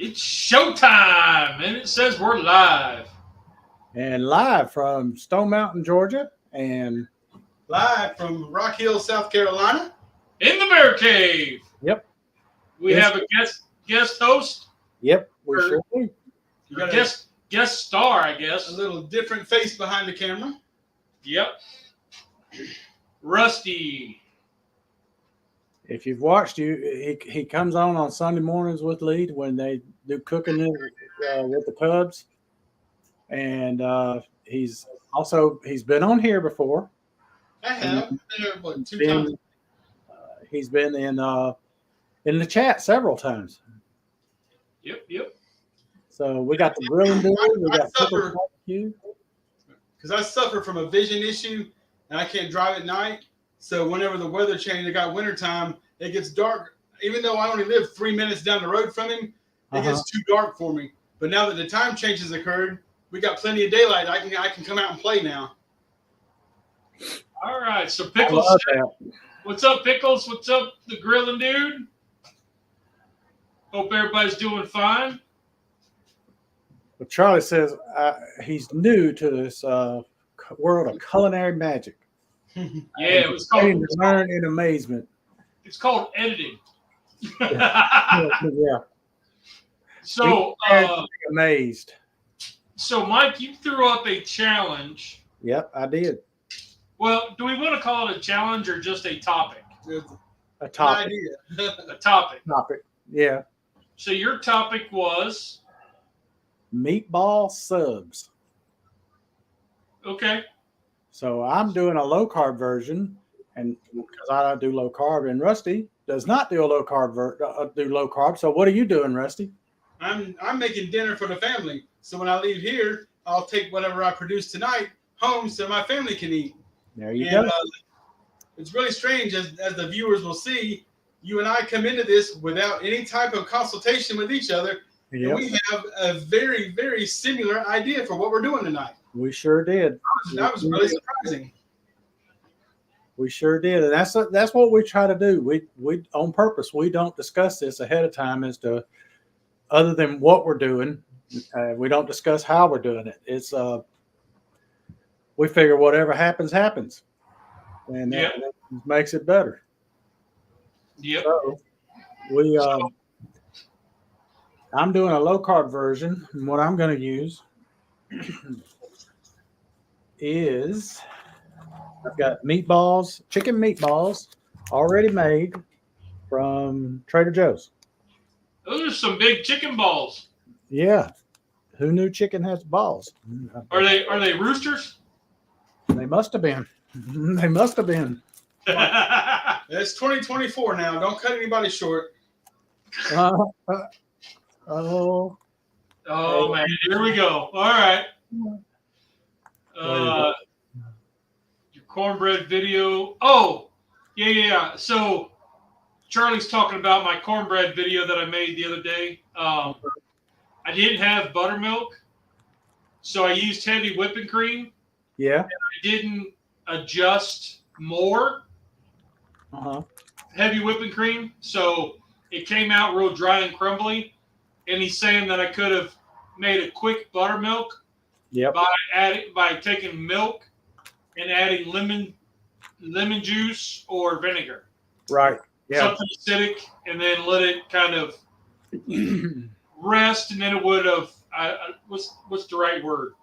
It's showtime, and it says we're live. And live from Stone Mountain, Georgia, and Live from Rock Hill, South Carolina. In the Bear Cave, yep, we have a guest host, yep, we or, sure do. You got guest star, I guess. a little different face behind the camera. Yep. Rusty. If you've watched, he comes on Sunday mornings with Lee when they do cooking with the Cubs, and he's been on here before. I have. Been there, what, two Been, times? He's been in the chat several times. Yep. So we got the grilling dude. We got suffer barbecue. because I suffer from a vision issue and I can't drive at night. So whenever the weather changes, it got wintertime, it gets dark. Even though I only live 3 minutes down the road from him, it gets too dark for me. But now that the time change has occurred, we got plenty of daylight. I can come out and play now. All right, so Pickles. What's up, Pickles? What's up, the grilling dude? Hope everybody's doing fine. But Charlie says he's new to this world of culinary magic. Yeah, it was called. Learn in amazement. It's called editing. Yeah. So, amazed. So, Mike, you threw up a challenge. Yep, I did. Well, do we want to call it a challenge or just a topic? A topic. A topic. Yeah. So your topic was meatball subs. Okay. So I'm doing a low carb version, and because I do low carb, and Rusty does not do a low carb. So what are you doing, Rusty? I'm making dinner for the family. So when I leave here, I'll take whatever I produce tonight home so my family can eat. There you go. It's really strange, as the viewers will see, you and I come into this without any type of consultation with each other. Yep. And we have a very, very similar idea for what we're doing tonight. We sure did. That was really surprising. We sure did, and that's what we try to do. We on purpose. We don't discuss this ahead of time as to other than what we're doing. We don't discuss how we're doing it. It's we figure whatever happens, and that makes it better. Yep. So I'm doing a low carb version, and what I'm going to use is I've got chicken meatballs, already made from Trader Joe's. Those are some big chicken balls. Yeah. Who knew chicken has balls? Are they roosters? They must have been. They must have been. It's 2024 now. Don't cut anybody short. Oh man, here we go. All right. Your cornbread video. Oh, yeah. So Charlie's talking about my cornbread video that I made the other day. I didn't have buttermilk, so I used heavy whipping cream. Yeah. And I didn't adjust more heavy whipping cream, so it came out real dry and crumbly. And he's saying that I could have made a quick buttermilk by taking milk and adding lemon juice or vinegar. Right. Yeah. Something acidic, and then let it kind of rest, and then it would have what's the right word?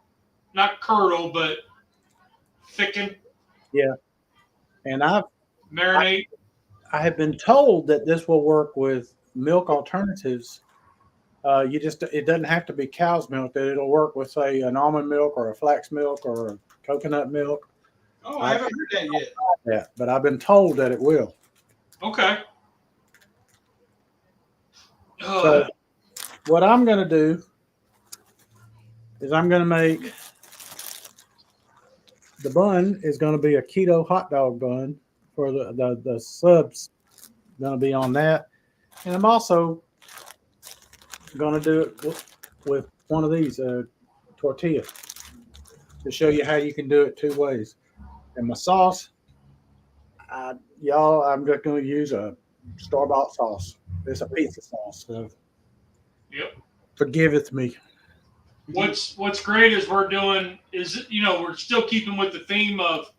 Not curdle, but thicken. Yeah. And marinate. I have been told that this will work with milk alternatives. It doesn't have to be cow's milk. That it'll work with, say, an almond milk or a flax milk or a coconut milk. Oh, I haven't heard that yet. Yeah, but I've been told that it will. Okay. So what I'm going to do is I'm going to make the bun is going to be a keto hot dog bun for the subs. Going to be on that, and I'm also going to do it with one of these tortillas to show you how you can do it two ways. And my sauce, I'm just going to use a store-bought sauce. It's a pizza sauce. So. Yep. forgiveth me. What's great is we're still keeping with the theme of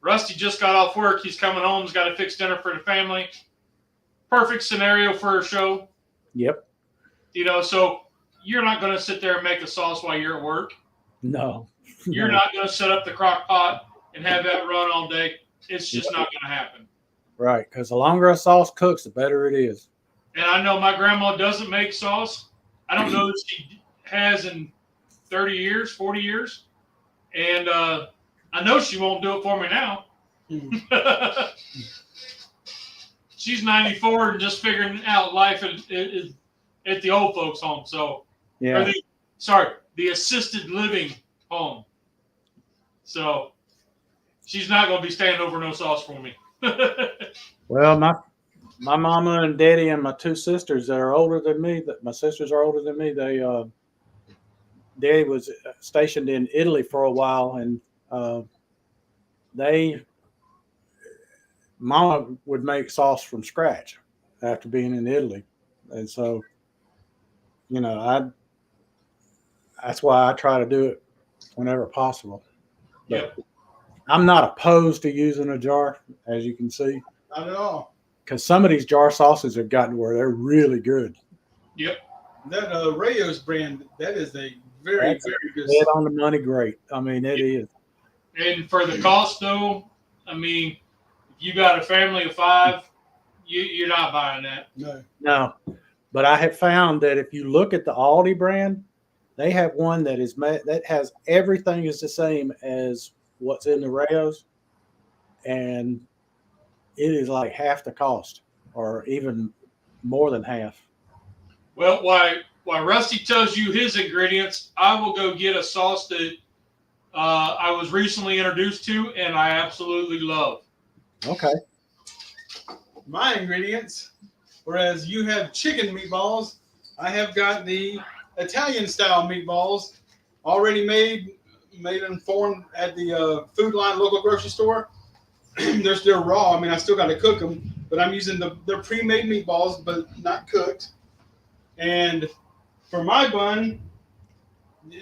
Rusty just got off work. He's coming home. He's got to fix dinner for the family. Perfect scenario for a show. Yep. So you're not going to sit there and make a sauce while you're at work. No. You're not going to set up the crock pot and have that run all day. It's just not going to happen. Right, because the longer a sauce cooks, the better it is. And I know my grandma doesn't make sauce. I don't know that she has in 30 years, 40 years. And I know she won't do it for me now. She's 94 and just figuring out life at the old folks' home. So, yeah. The assisted living home. So, she's not going to be staying over no sauce for me. Well, my mama and daddy and my two sisters that are older than me, my sisters are older than me, daddy was stationed in Italy for a while, and mama would make sauce from scratch after being in Italy. And so, that's why I try to do it whenever possible. Yep. But I'm not opposed to using a jar, as you can see. Not at all. Because some of these jar sauces have gotten to where they're really good. Yep. That Rayo's brand, that is a very good Dead on the money great. I mean, it is. And for the cost, though, I mean, if you got a family of 5, you're not buying that. No. But I have found that if you look at the Aldi brand, they have one that has everything is the same as what's in the Rayo's, and it is like half the cost, or even more than half. Well, while Rusty tells you his ingredients, I will go get a sauce that I was recently introduced to, and I absolutely love. Okay. My ingredients, whereas you have chicken meatballs, I have got the Italian style meatballs already made and formed at the Food Line local grocery store. They're still raw. I mean, I still got to cook them, but I'm using they're pre-made meatballs, but not cooked. And for my bun,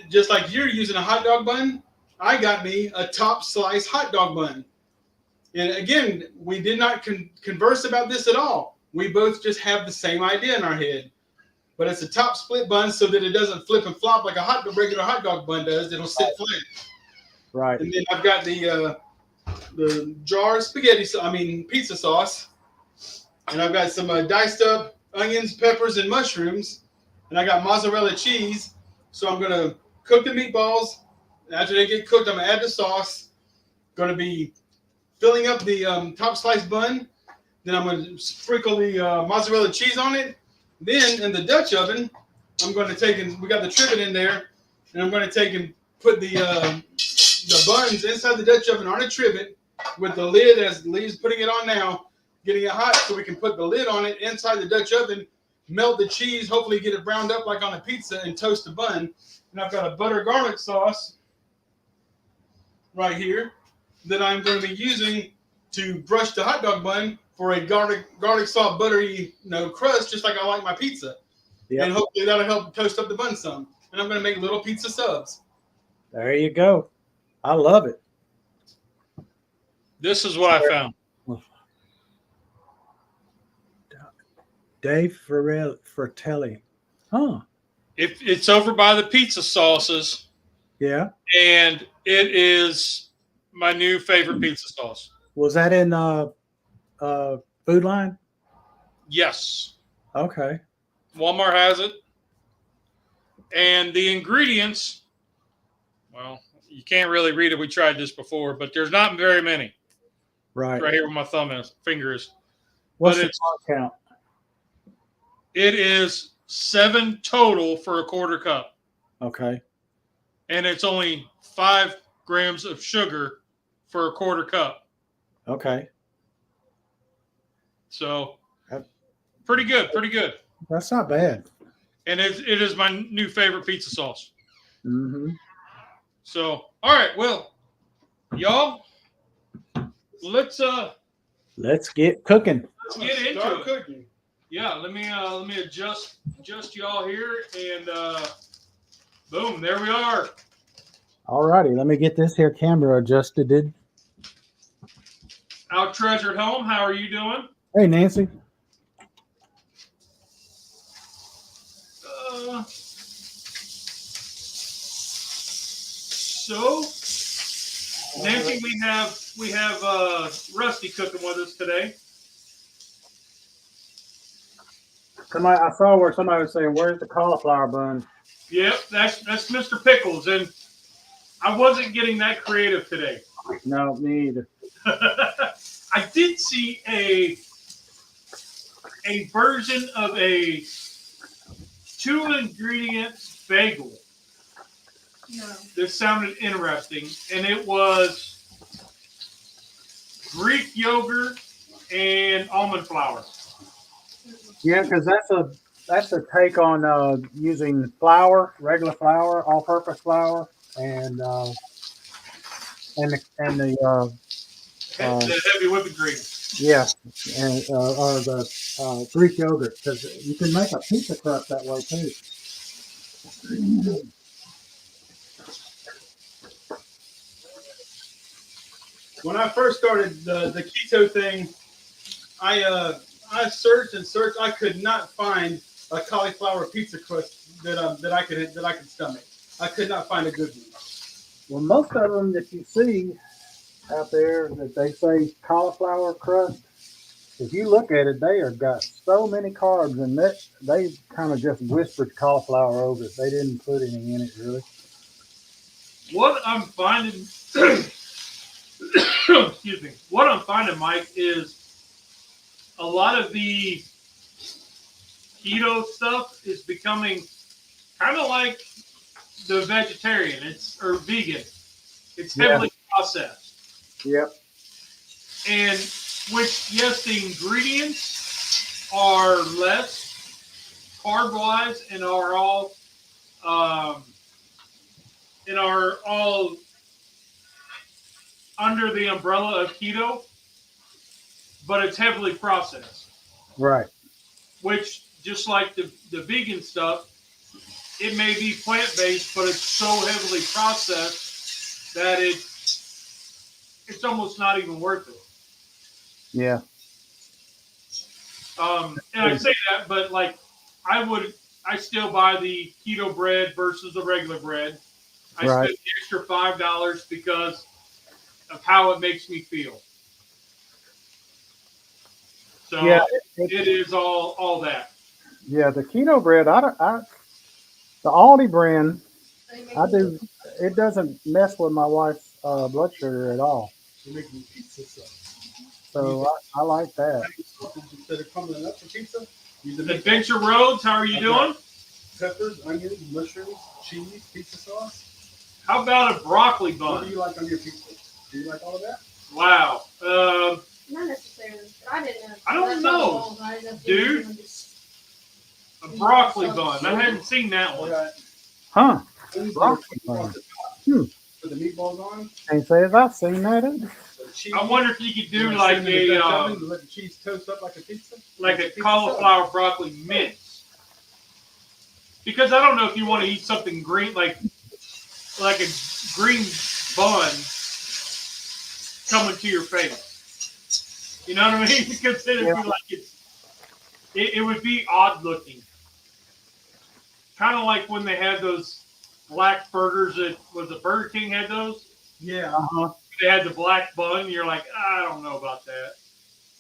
just like you're using a hot dog bun, I got me a top slice hot dog bun. And again, we did not converse about this at all. We both just have the same idea in our head. But it's a top split bun so that it doesn't flip and flop like a regular hot dog bun does. It'll sit flat. Right. And then I've got the jar pizza sauce. And I've got some diced up onions, peppers, and mushrooms. And I got mozzarella cheese. So I'm going to cook the meatballs. After they get cooked, I'm going to add the sauce. Going to be filling up the top slice bun. Then I'm going to sprinkle the mozzarella cheese on it. Then in the Dutch oven, I'm going to take we got the trivet in there, and I'm going to take and put the buns inside the Dutch oven on a trivet with the lid as Lee's putting it on now, getting it hot so we can put the lid on it inside the Dutch oven, melt the cheese, hopefully get it browned up like on a pizza, and toast the bun. And I've got a butter garlic sauce right here that I'm going to be using to brush the hot dog bun for a garlic salt buttery crust, just like I like my pizza. Yep. And hopefully that'll help toast up the bun some. And I'm going to make little pizza subs. There you go. I love it. This is what I found. Dave Fratelli. Huh. It's over by the pizza sauces. Yeah. And it is my new favorite pizza sauce. Was that in Food Line? Yes. Okay. Walmart has it. And the ingredients, well, you can't really read it. We tried this before, but there's not very many. Right. Right here where my finger is. What's the count? It is 7 total for a quarter cup. Okay. And it's only 5 grams of sugar for a quarter cup. Okay. So, pretty good. That's not bad. And it is my new favorite pizza sauce. Mm-hmm. So, all right, well, y'all, let's get cooking. Let's get into it. Cooking. Yeah, let me adjust just y'all here, and boom, there we are. All righty, let me get this here camera adjusted. Our treasured home, how are you doing? Hey, Nancy. So, Nancy, we have Rusty cooking with us today. I saw where somebody was saying, "Where's the cauliflower bun?" Yep, that's Mr. Pickles, and I wasn't getting that creative today. No, me either. I did see a version of a 2-ingredient bagel. No. This sounded interesting, and it was Greek yogurt and almond flour. Yeah, because that's a take on using flour, regular flour, all-purpose flour, and the The heavy whipping cream. yeah, and or the Greek yogurt, because you can make a pizza crust that way too. When I first started the keto thing, I searched and searched. I could not find a cauliflower pizza crust that I could stomach. I could not find a good one. Well, most of them that you see out there that they say cauliflower crust, if you look at it, they have got so many carbs, and that they kind of just whispered cauliflower over it. They didn't put any in it really. What I'm finding, excuse me, what I'm finding, Mike, is a lot of the keto stuff is becoming kind of like the vegetarian, or vegan. It's heavily processed. Yep. And which, yes, the ingredients are less carb-wise and are all under the umbrella of keto, but it's heavily processed. Right. Which, just like the vegan stuff, it may be plant-based, but it's so heavily processed that it's almost not even worth it. Yeah. And I say that, but like I still buy the keto bread versus the regular bread. I spend the extra $5 because of how it makes me feel. So yeah, it is all that. Yeah, the keto bread, the Aldi brand, it doesn't mess with my wife's blood sugar at all. They're making pizza sauce. So I like that. Instead of crumbling up the pizza, use Adventure Roads, how are you doing? peppers, onions, mushrooms, cheese, pizza sauce. How about a broccoli What bun? do you like on your pizza? Do you like all of that? Wow. Not necessarily. I didn't know. I don't know, dude. A broccoli bun. I hadn't seen that one. Huh. Broccoli bun. Put the meatballs on. Can't say if I've seen that either. I wonder if you could do like let the cheese toast up like a pizza. Like a cauliflower broccoli mince. Because I don't know if you want to eat something green, like a green bun coming to your face. You know what I mean? Because then it'd be like it would be odd looking. Kind of like when they had those black burgers that was the Burger King had those. Yeah. Uh-huh. They had the black bun. You're like, I don't know about that.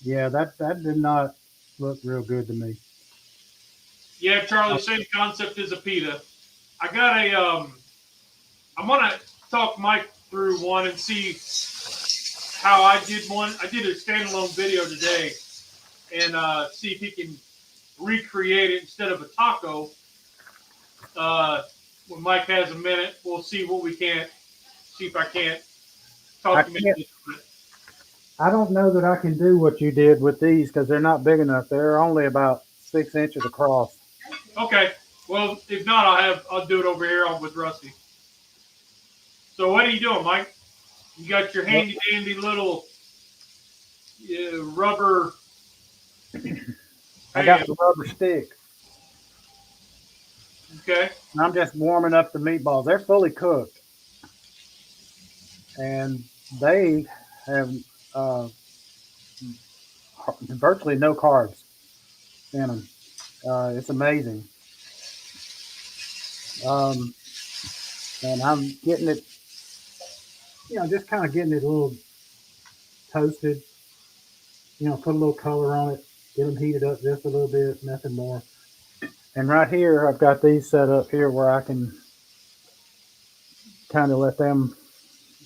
Yeah, that did not look real good to me. Yeah, Charlie, same concept as a pita. I got I'm gonna talk Mike through one and see how I did one. I did a standalone video today and see if he can recreate it instead of a taco. When Mike has a minute, we'll see what we can't. See if I can't talk to him. I don't know that I can do what you did with these because they're not big enough. They're only about 6 inches across. Okay. Well, if not, I'll do it over here with Rusty. So what are you doing, Mike? You got your handy dandy little rubber. I got the rubber stick. Okay. And I'm just warming up the meatballs. They're fully cooked, and they have uh, virtually no carbs in them. It's amazing. Um, and I'm getting it, just kind of getting it a little toasted. Put a little color on it, get them heated up just a little bit, nothing more. And right here, I've got these set up here where I can kind of let them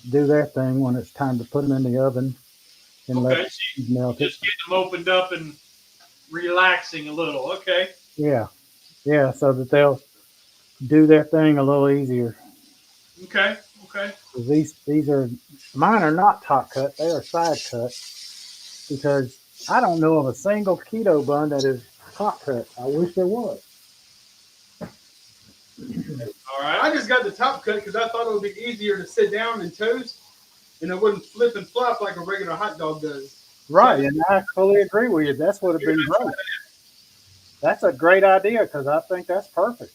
do their thing when it's time to put them in the oven and let Okay. it So melt it. just getting them opened up and relaxing a little. Okay. Yeah, yeah, so that they'll do their thing a little easier. Okay. Okay. These are mine are not top cut; they are side cut because I don't know of a single keto bun that is top cut. I wish there was. All right. I just got the top cut because I thought it would be easier to sit down and toast, and it wouldn't flip and flop like a regular hot dog does. Right, and I fully agree with you. That's would have been great. That's a great idea because I think that's perfect.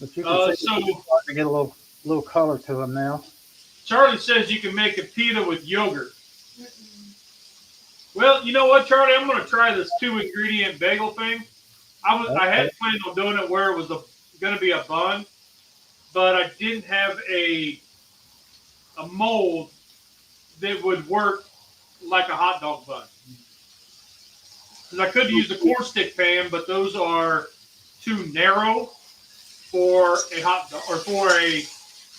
But you can see So it's starting to get a little color to them now. Charlie says you can make a pita with yogurt. Well, you know what, Charlie? I'm going to try this 2-ingredient bagel thing. I had planned on doing it where it was going to be a bun, but I didn't have a mold that would work like a hot dog bun. Because I could use the corn stick pan, but those are too narrow for a hot dog or for a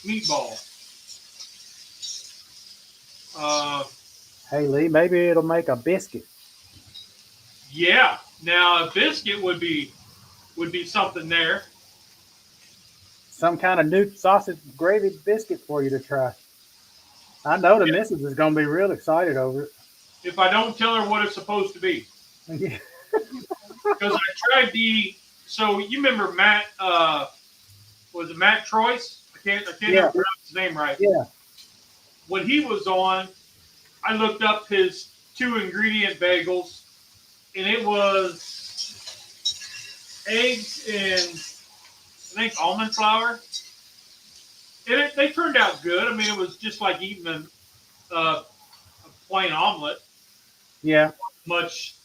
meatball. Hey Lee, maybe it'll make a biscuit. Yeah. Now a biscuit would be something there. Some kind of new sausage gravy biscuit for you to try. I know the missus is going to be real excited over it. If I don't tell her what it's supposed to be. Yeah. Because I tried so you remember Matt, was it Matt Troyce? I can't even pronounce his name right. Yeah. When he was on, I looked up his 2-ingredient bagels, and it was eggs and I think almond flour. And they turned out good. I mean, it was just like eating a plain omelet. Yeah. Much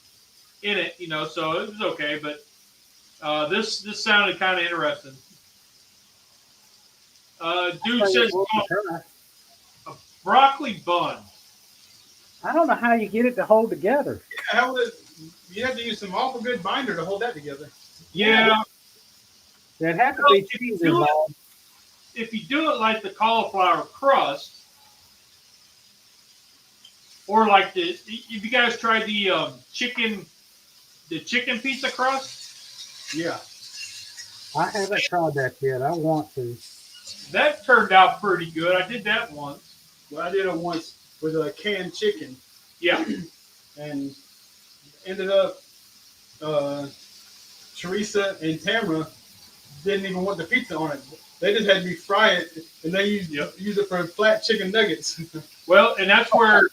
in it, so it was okay. But this sounded kind of interesting. Dude says a broccoli bun. I don't know how you get it to hold together. How would you have to use some awful good binder to hold that together? Yeah. There'd have to be cheese involved. If you do it like the cauliflower crust, or like if you guys tried the chicken pizza crust? Yeah. I haven't tried that yet. I want to. That turned out pretty good. I did that once. Well, I did it once with a canned chicken. Yeah. And ended up Teresa and Tamara didn't even want the pizza on it. They just had me fry it, and they use it for flat chicken nuggets. Well, and that's where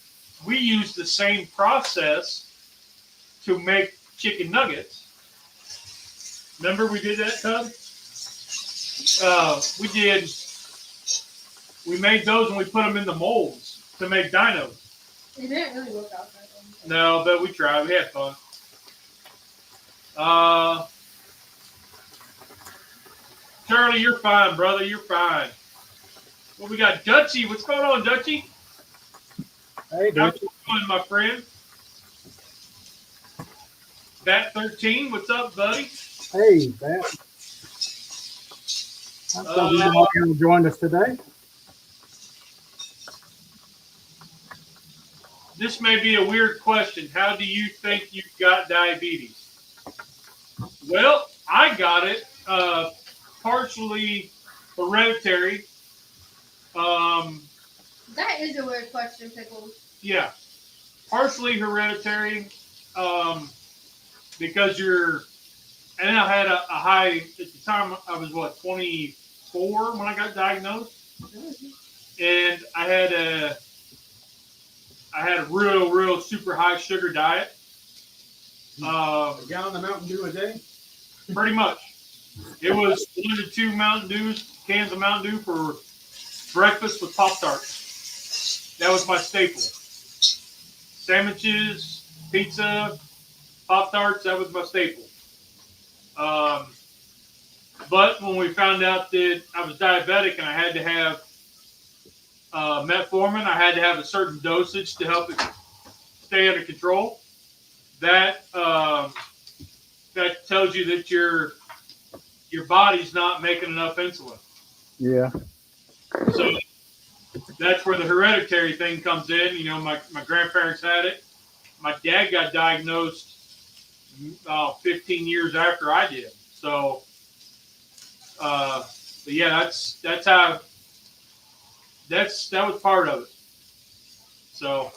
we use the same process to make chicken nuggets. Remember we did that, Tub? We made those and we put them in the molds to make dinos. It didn't really work out that way. No, but we tried. We had fun. Charlie, you're fine, brother. You're fine. Well, we got Dutchy. What's going on, Dutchy? Hey, How's it going, my friend? Bat13, what's up, buddy? Hey, Bat. I'm so glad you joined us today. This may be a weird question. How do you think you got diabetes? Well, I got it partially hereditary. That is a weird question, Pickles. Yeah, partially hereditary because and I had a high, at the time I was 24 when I got diagnosed. And I had a real super high sugar diet. A gallon of Mountain Dew a day? Pretty much. It was 1 to 2 Mountain Dews, cans of Mountain Dew for breakfast with Pop-Tarts. That was my staple. Sandwiches, pizza, Pop-Tarts, that was my staple. But when we found out that I was diabetic and I had to have metformin, I had to have a certain dosage to help it stay under control. That that tells you that your body's not making enough insulin. Yeah. So that's where the hereditary thing comes in. You know, my grandparents had it. My dad got diagnosed 15 years after I did. So, but yeah, that was part of it. So,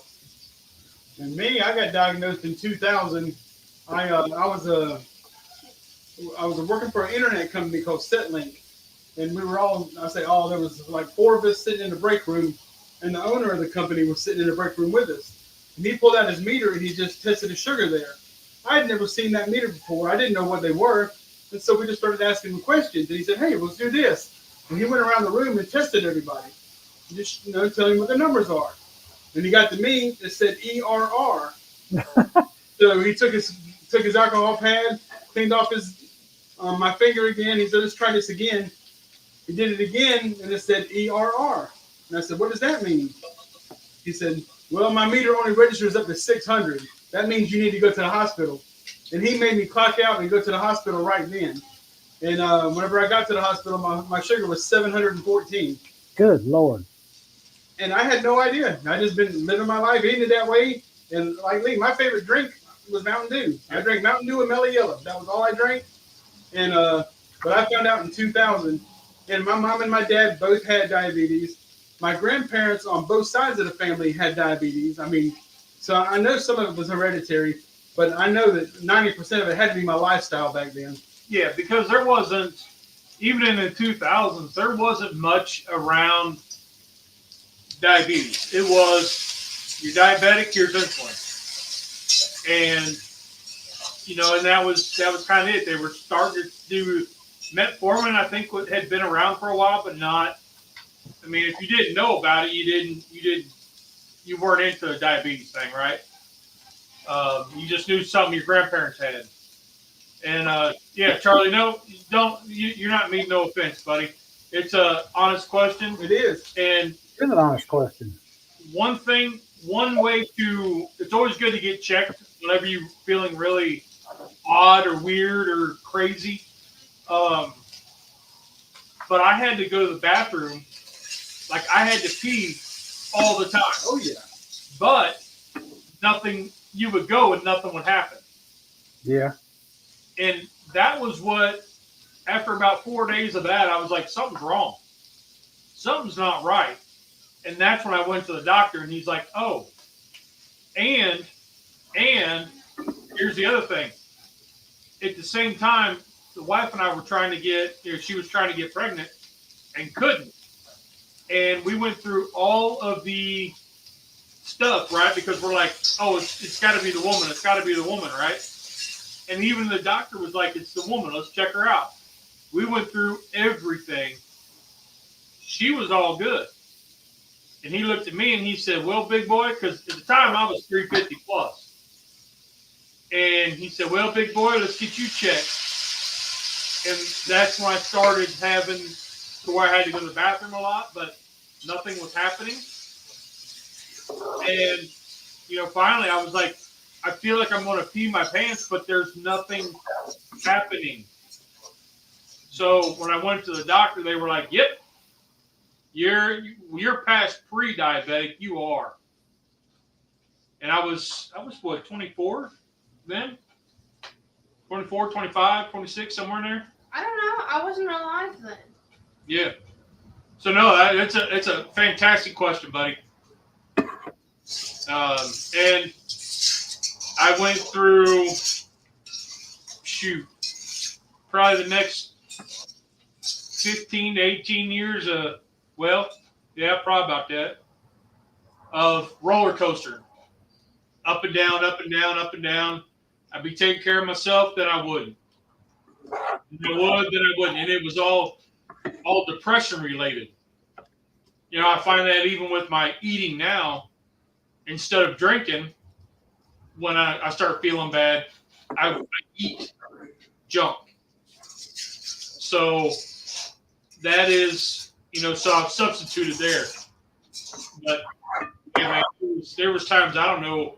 And me, I got diagnosed in 2000. I was working for an internet company called SetLink, and we were all, I say all, there was like 4 of us sitting in the break room, and the owner of the company was sitting in the break room with us. And he pulled out his meter and he just tested the sugar there. I had never seen that meter before. I didn't know what they were. And so we just started asking him questions. And he said, hey, let's do this. And he went around the room and tested everybody. Just, telling what the numbers are. And he got to me, it said ERR. So he took his alcohol pad, cleaned off my finger again. He said, let's try this again. He did it again, and it said ERR. And I said, what does that mean? He said, well, my meter only registers up to 600. That means you need to go to the hospital. And he made me clock out and go to the hospital right then. And whenever I got to the hospital, my sugar was 714. Good Lord. And I had no idea. I just been living my life eating it that way. And like Lee, my favorite drink was Mountain Dew. I drank Mountain Dew and Mellow Yellow. That was all I drank. And but I found out in 2000, and my mom and my dad both had diabetes. My grandparents on both sides of the family had diabetes. I mean, so I know some of it was hereditary, but I know that 90% of it had to be my lifestyle back then. yeah, because there wasn't, even in the 2000s, there wasn't much around diabetes. It was, you're diabetic, here's insulin. And, and that was kind of it. They were starting to do metformin, I think, had been around for a while, but not, I mean, if you didn't know about it, you weren't into the diabetes thing, right? You just knew something your grandparents had. And yeah, Charlie, no, you're not mean, no offense, buddy. It's a honest question. It is. And It's an honest question. one way it's always good to get checked whenever you're feeling really odd or weird or crazy. But I had to go to the bathroom. Like, I had to pee all the time. Oh, yeah. But you would go and nothing would happen. Yeah. And that was what, after about 4 days of that, I was like, something's wrong. Something's not right. And that's when I went to the doctor, and he's like, oh, and here's the other thing. At the same time, the wife and I were trying to get, she was trying to get pregnant and couldn't. And we went through all of the stuff, right? Because we're like, oh, it's got to be the woman. It's got to be the woman, right? And even the doctor was like, it's the woman. Let's check her out. We went through everything. She was all good. And he looked at me and he said, well, big boy, because at the time I was 350 plus. And he said, well, big boy, let's get you checked. And that's when I started having to where I had to go to the bathroom a lot, but nothing was happening. And, finally I was like, I feel like I'm going to pee my pants, but there's nothing happening. So when I went to the doctor, they were like, yep, you're past pre-diabetic, you are. And I was what, 24 then? 24, 25, 26, somewhere in there? I don't know. I wasn't alive then. Yeah. So no, it's a fantastic question, buddy. And I went through, probably the next 15 to 18 years probably about that, of roller coaster. Up and down, up and down, up and down. I'd be taking care of myself, then I wouldn't. I would, then I wouldn't, and it was all depression related. You know, I find that even with my eating now, instead of drinking, when I start feeling bad, I eat junk. So that is, so I've substituted there. But yeah, man, there was times I don't know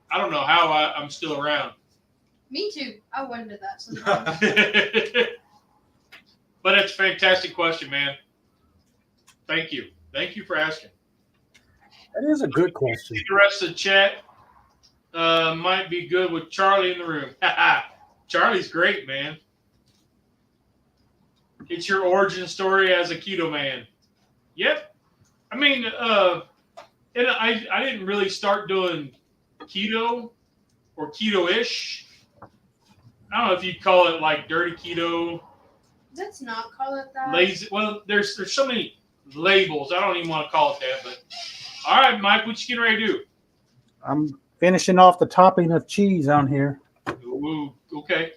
how I'm still around. Me too. I wonder that sometimes. But it's a fantastic question, man. Thank you for asking. That is a good question. The rest of the chat might be good with Charlie in the room. Charlie's great, man. It's your origin story as a keto man. Yep. I mean, and I didn't really start doing keto or keto-ish. I don't know if you'd call it like dirty keto. Let's not call it that. Lazy. Well, there's so many labels. I don't even want to call it that. But all right, Mike, what you getting ready to do? I'm finishing off the topping of cheese on here. Ooh, okay.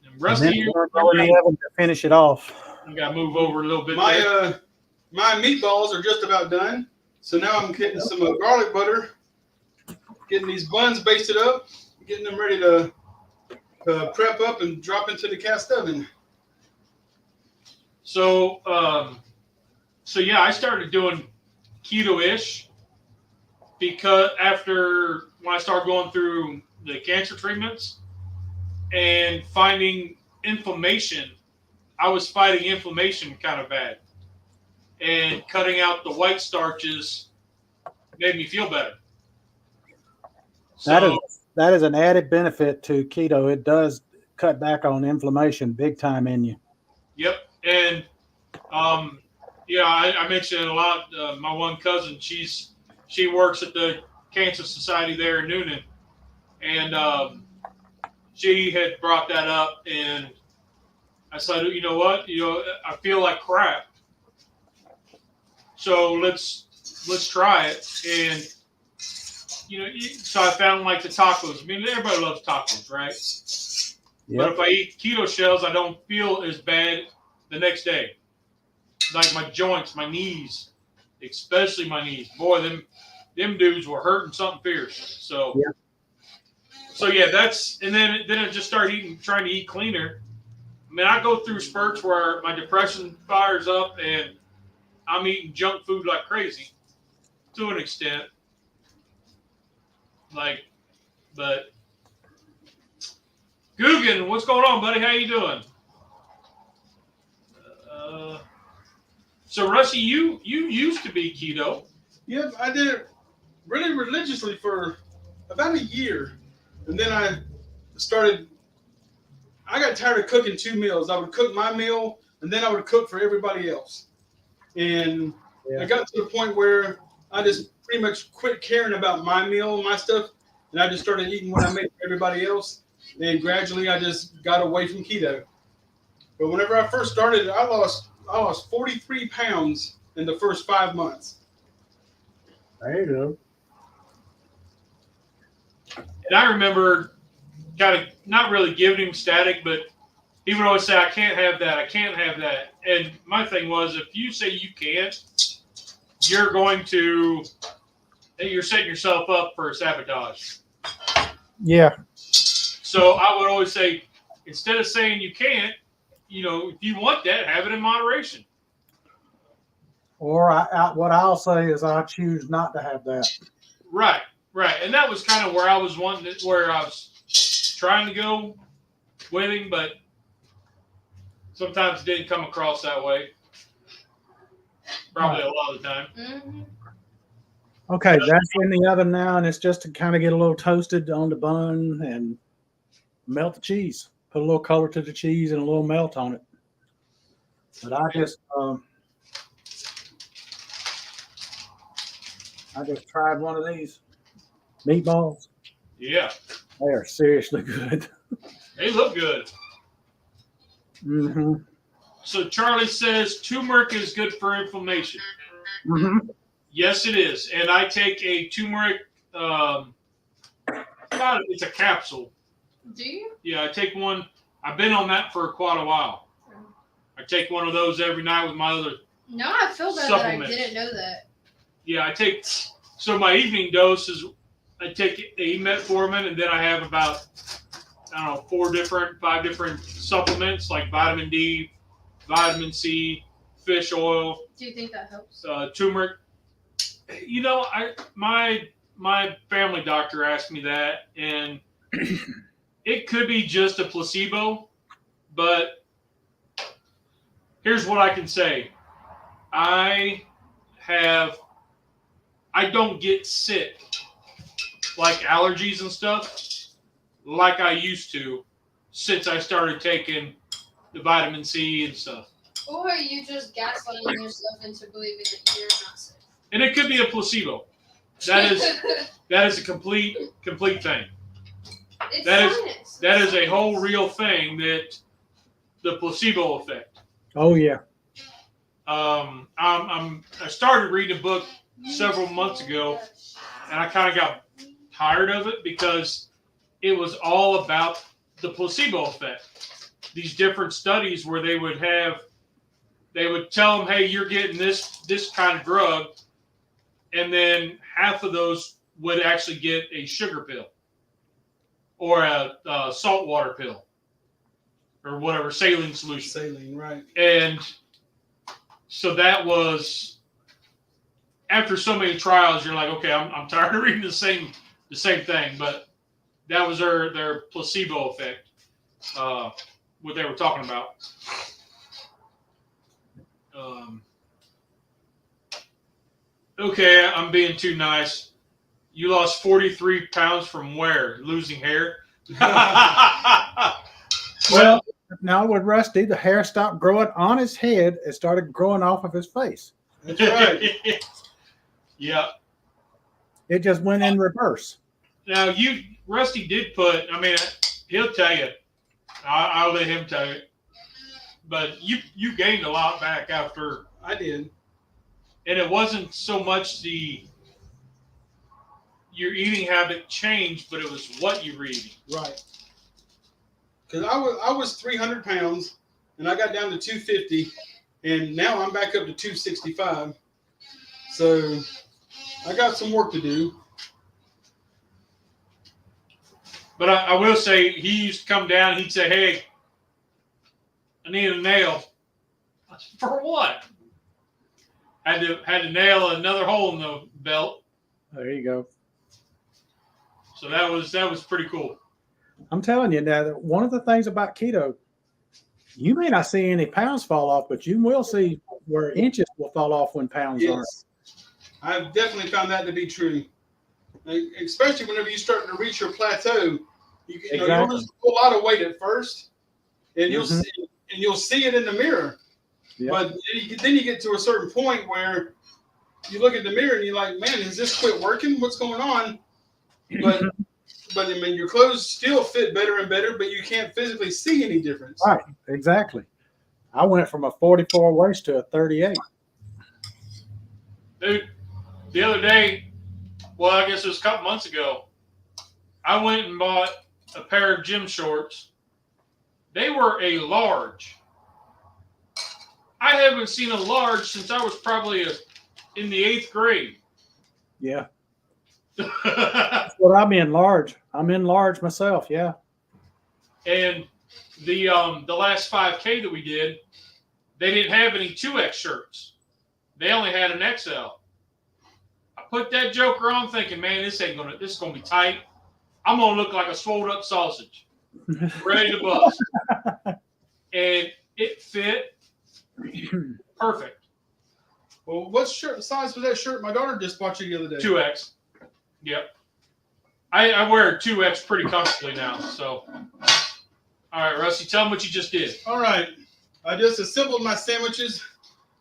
And Rusty, And then we're going in the oven to finish it off. I got to move over a little bit. My meatballs are just about done. So now I'm getting some garlic butter, getting these buns basted up, getting them ready to prep up and drop into the cast oven. So, yeah, I started doing keto-ish because when I started going through the cancer treatments and finding inflammation, I was fighting inflammation kind of bad. And cutting out the white starches made me feel better. So, that is an added benefit to keto. It does cut back on inflammation big time in you. Yep. And, I mentioned it a lot. My one cousin, she works at the Cancer Society there in Noonan. And she had brought that up. And I said, you know what? I feel like crap. So let's try it. And, so I found like the tacos. I mean, everybody loves tacos, right? Yep. But if I eat keto shells, I don't feel as bad the next day. Like my joints, my knees, especially my knees. Boy, them dudes were hurting something fierce. So, that's, and then I just started trying to eat cleaner. I mean, I go through spurts where my depression fires up and I'm eating junk food like crazy to an extent. But Guggen, what's going on, buddy? How you doing? So, Rusty, you used to be keto. Yep, I did it really religiously for about a year. And then I got tired of cooking 2 meals. I would cook my meal, and then I would cook for everybody else. And I got to the point where I just pretty much quit caring about my meal, my stuff, and I just started eating what I made for everybody else. And gradually, I just got away from keto. But whenever I first started, I lost 43 pounds in the first 5 months. There you go. And I remember kind of not really giving him static, but he would always say, I can't have that. I can't have that. And my thing was, if you say you can't, you're setting yourself up for sabotage. Yeah. So I would always say, instead of saying you can't, if you want that, have it in moderation. Or what I'll say is I choose not to have that. Right. And that was kind of where I was where I was trying to go with him, but sometimes it didn't come across that way. Probably a lot of the time. Mm-hmm. Okay, that's in the oven now, and it's just to kind of get a little toasted on the bun and melt the cheese. Put a little color to the cheese and a little melt on it. But I just tried one of these meatballs. Yeah. They are seriously good. They look good. Mm-hmm. So Charlie says turmeric is good for inflammation. Mm-hmm. Yes, it is. And I take a turmeric, it's a capsule. Do you? Yeah, I take one. I've been on that for quite a while. I take one of those every night with my other. No, I feel bad that I didn't know that. Yeah, I take. So my evening dose is I take a metformin, and then I have about, I don't know, 5 different supplements like vitamin D, vitamin C, fish oil. Do you think that helps? Turmeric. You know, my family doctor asked me that, and it could be just a placebo, but here's what I can say. I don't get sick, like allergies and stuff, like I used to since I started taking the vitamin C and stuff. Or are you just gaslighting yourself into believing that you're not sick? And it could be a placebo. That is a complete thing. It's That is a whole real thing, that the placebo effect. Oh yeah. I started reading a book several months ago, and I kind of got tired of it because it was all about the placebo effect. These different studies where they would tell them, hey, you're getting this kind of drug, and then half of those would actually get a sugar pill or a saltwater pill or whatever, saline solution. Saline, right. And so that was, after so many trials, you're like, okay, I'm tired of reading the same thing. But that was their placebo effect, what they were talking about. Okay, I'm being too nice. You lost 43 pounds from where? Losing hair? Well, now with Rusty, the hair stopped growing on his head and started growing off of his face. That's right. Yeah. It just went in reverse. Now, Rusty did put, I mean, he'll tell you. I'll let him tell you. But you gained a lot back after. I did. And it wasn't so much your eating habit changed, but it was what you were eating. Right. Because I was 300 pounds, and I got down to 250, and now I'm back up to 265. So I got some work to do. But I will say, he used to come down, he'd say, hey, I need a nail. I said, for what? Had to nail another hole in the belt. There you go. So that was pretty cool. I'm telling you now that one of the things about keto, you may not see any pounds fall off, but you will see where inches will fall off when pounds are. I've definitely found that to be true. Like, especially whenever you start to reach your plateau, you'll lose a lot of weight at first, and you'll see it in the mirror. Yep. But then you get to a certain point where you look at the mirror and you're like, man, has this quit working? What's going on? But I mean, your clothes still fit better and better, but you can't physically see any difference. Right, exactly. I went from a 44 waist to a 38. Dude, the other day, well, I guess it was a couple months ago, I went and bought a pair of gym shorts. They were a large. I haven't seen a large since I was probably in the 8th grade. Yeah. That's what I'm in large. I'm in large myself, yeah. And the last 5K that we did, they didn't have any 2X shirts. They only had an XL. I put that joker on thinking, man, this is gonna be tight. I'm gonna look like a swole up sausage. Ready to bust. And it fit perfect. Well, what size was that shirt my daughter just bought you the other day? 2X. Yep. I wear 2X pretty comfortably now. So, all right, Rusty, tell them what you just did. All right. I just assembled my sandwiches,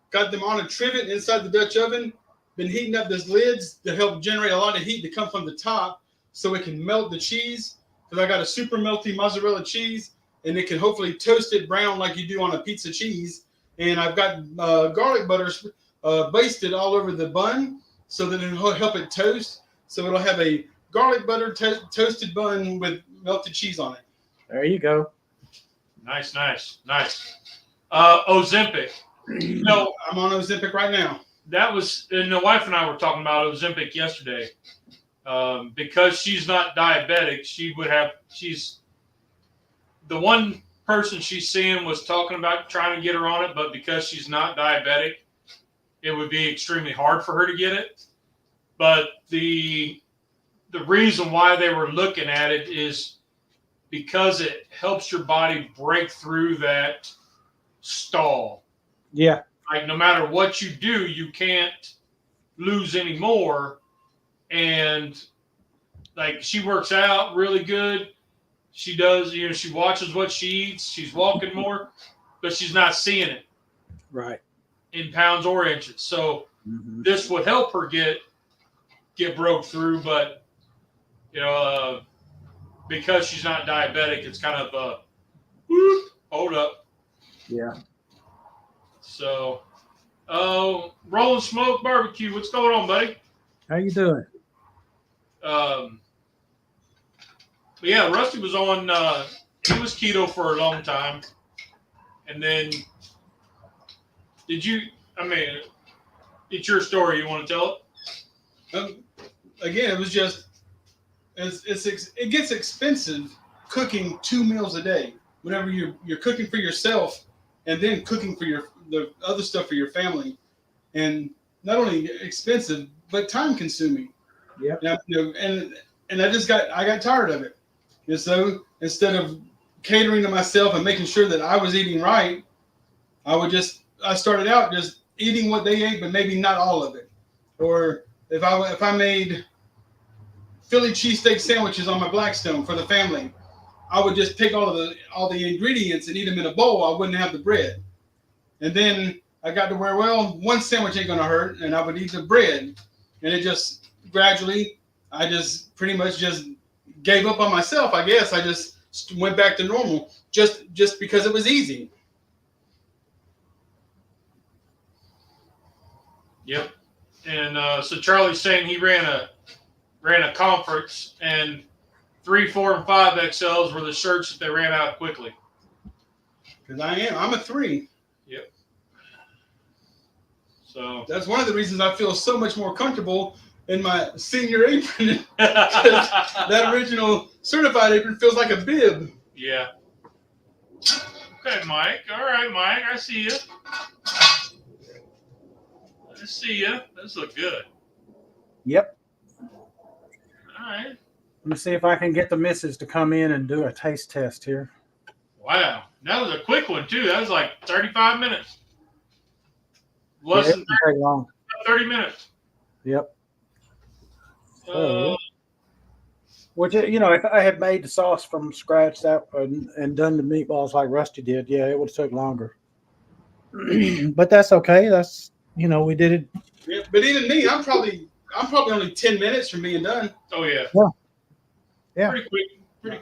got them on a trivet inside the Dutch oven, been heating up those lids to help generate a lot of heat to come from the top so it can melt the cheese, because I got a super melty mozzarella cheese, and it can hopefully toast it brown like you do on a pizza cheese. And I've got garlic butter basted all over the bun so that it'll help it toast. So it'll have a garlic butter toasted bun with melted cheese on it. There you go. Nice. Ozempic. No, I'm on Ozempic right now. that was, and the wife and I were talking about Ozempic yesterday. Because she's not diabetic, she's the one person she's seeing was talking about trying to get her on it, but because she's not diabetic, it would be extremely hard for her to get it. But the reason why they were looking at it is because it helps your body break through that stall. Yeah. Like no matter what you do, you can't lose any more. And like she works out really good. She does, she watches what she eats. She's walking more, but she's not seeing it Right. in pounds or inches. So this would help her get broke through, but because she's not diabetic, it's kind of hold up. Yeah. So, Rolling Smoke Barbecue, what's going on, buddy? How you doing? But yeah, Rusty was on. He was keto for a long time, and then did you? I mean, it's your story. You want to tell it? Again, it was just it gets expensive cooking 2 meals a day. Whenever you're cooking for yourself and then cooking for the other stuff for your family, and not only expensive but time consuming. Yep. And I got tired of it. And so instead of catering to myself and making sure that I was eating right, I started out just eating what they ate, but maybe not all of it. Or if I made Philly cheesesteak sandwiches on my Blackstone for the family, I would just pick all the ingredients and eat them in a bowl. I wouldn't have the bread. And then I got to where, well, one sandwich ain't gonna hurt, and I would eat the bread. And it just gradually, I just pretty much just gave up on myself. I guess I just went back to normal just because it was easy. Yep. And so Charlie's saying he ran a conference, and 3, 4, and 5 XLs were the shirts that they ran out quickly. Because I'm a 3. Yep. So that's one of the reasons I feel so much more comfortable in my senior apron. That original certified apron feels like a bib. Yeah. Okay, Mike. All right, Mike. I see you. Those look good. Yep. All right. Let me see if I can get the missus to come in and do a taste test here. Wow. That was a quick one, too. That was like 35 minutes. Less than 30 minutes. Yep. Which, if I had made the sauce from scratch and done the meatballs like Rusty did, yeah, it would have took longer. But that's okay. That's, we did it. Yeah, but even me, I'm probably only 10 minutes from being done. Oh yeah. Yeah. Pretty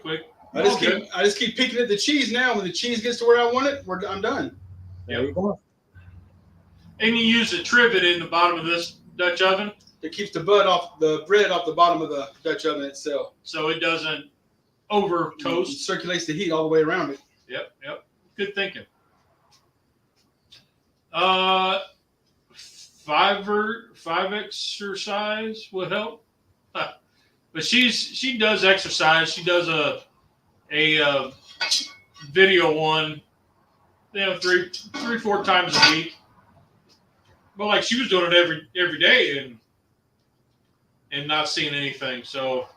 quick. I just keep picking at the cheese now. When the cheese gets to where I want it, I'm done. There you go. And you use a trivet in the bottom of this Dutch oven. It keeps the bread off the bottom of the Dutch oven itself, so it doesn't over toast. It circulates the heat all the way around it. Yep. Good thinking. 5 exercise would help. But she does exercise. She does a video one, 3-4 times a week. But like she was doing it every day and not seeing anything. So,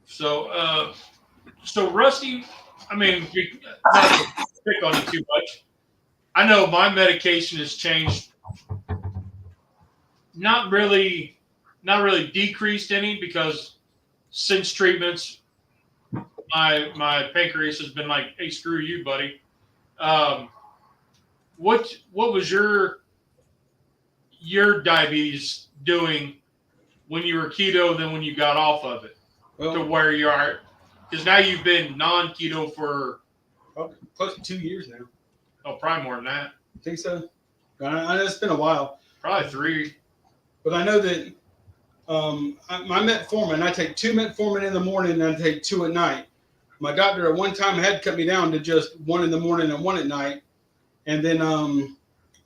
so Rusty, I mean, not to pick on you too much. I know my medication has changed. Not really decreased any, because since treatments, my pancreas has been like, hey, screw you, buddy. What was your diabetes doing when you were keto than when you got off of it, to where you are? Because now you've been non-keto for close to 2 years now. Oh, probably more than that. I think so. I know it's been a while. Probably 3. But I know that my metformin, I take 2 metformin in the morning and I take 2 at night. My doctor at one time had cut me down to just 1 in the morning and 1 at night. And then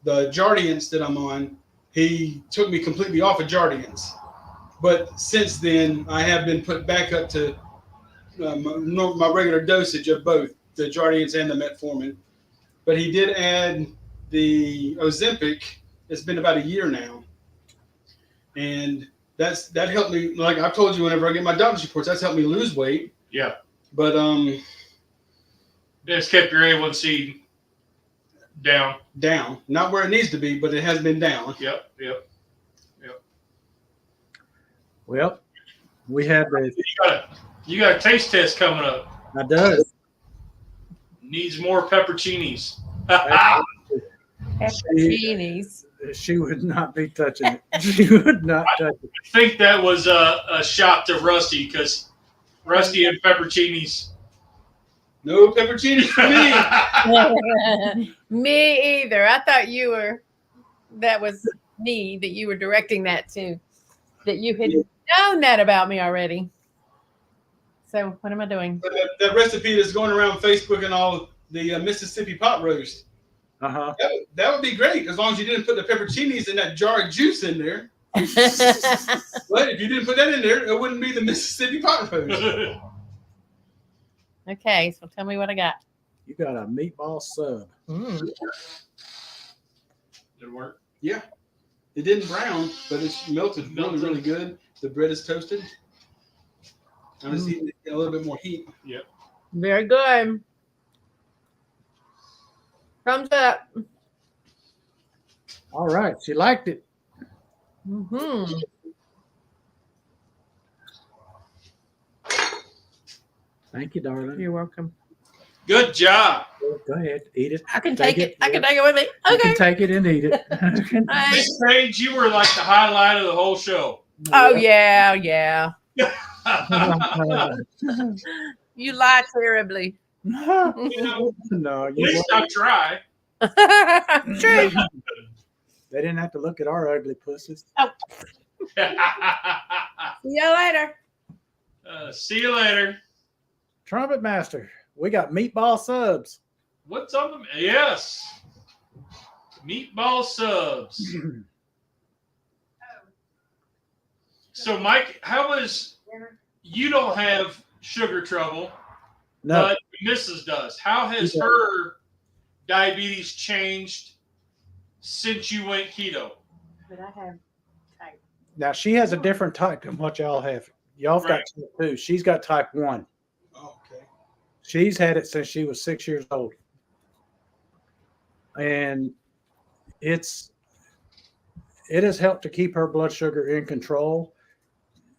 the Jardiance that I'm on, he took me completely off of Jardiance. But since then, I have been put back up to my regular dosage of both the Jardiance and the metformin. But he did add the Ozempic. It's been about a year now. And that helped me. Like I've told you, whenever I get my doctor's reports, that's helped me lose weight. Yeah. But it's kept your A1C down. Down. Not where it needs to be, but it has been down. Yep. Well, we had the. You got a taste test coming up. I does. Needs more pepperoncinis. Pepperoncinis. She would not be touching it. She would not touch it. I think that was a shot to Rusty because Rusty and pepperoncinis. No pepperoncinis for me. Me either. I thought you were. That was me that you were directing that to. That you had known that about me already. So what am I doing? That recipe that's going around Facebook and all, the Mississippi pot roast. Uh-huh. That would be great as long as you didn't put the pepperoncinis in that jar of juice in there. But if you didn't put that in there, it wouldn't be the Mississippi pot roast. Okay, so tell me what I got. You got a meatball sub. Did it work? Yeah. It didn't brown, but it's melted really, really good. The bread is toasted. I just need a little bit more heat. Yep. Very good. Thumbs up. All right. She liked it. Mm-hmm. Thank you, darling. You're welcome. Good job. Go ahead. Eat it. I can take it. I can take it with me. You Okay. can take it and eat it. Miss Paige, you were like the highlight of the whole show. Oh, yeah. You lie terribly. No, At least I try. True. They didn't have to look at our ugly pussies. See you later. See you later. Trumpet Master, we got meatball subs. What's on them? Yes. Meatball subs. So, Mike, how is you don't have sugar trouble, No, but Mrs. does. How has her diabetes changed since you went keto? But I have type. now she has a different type than what y'all have. Y'all have got Right. type 2. She's got type 1. Oh, okay. She's had it since she was 6 years old. And it has helped to keep her blood sugar in control.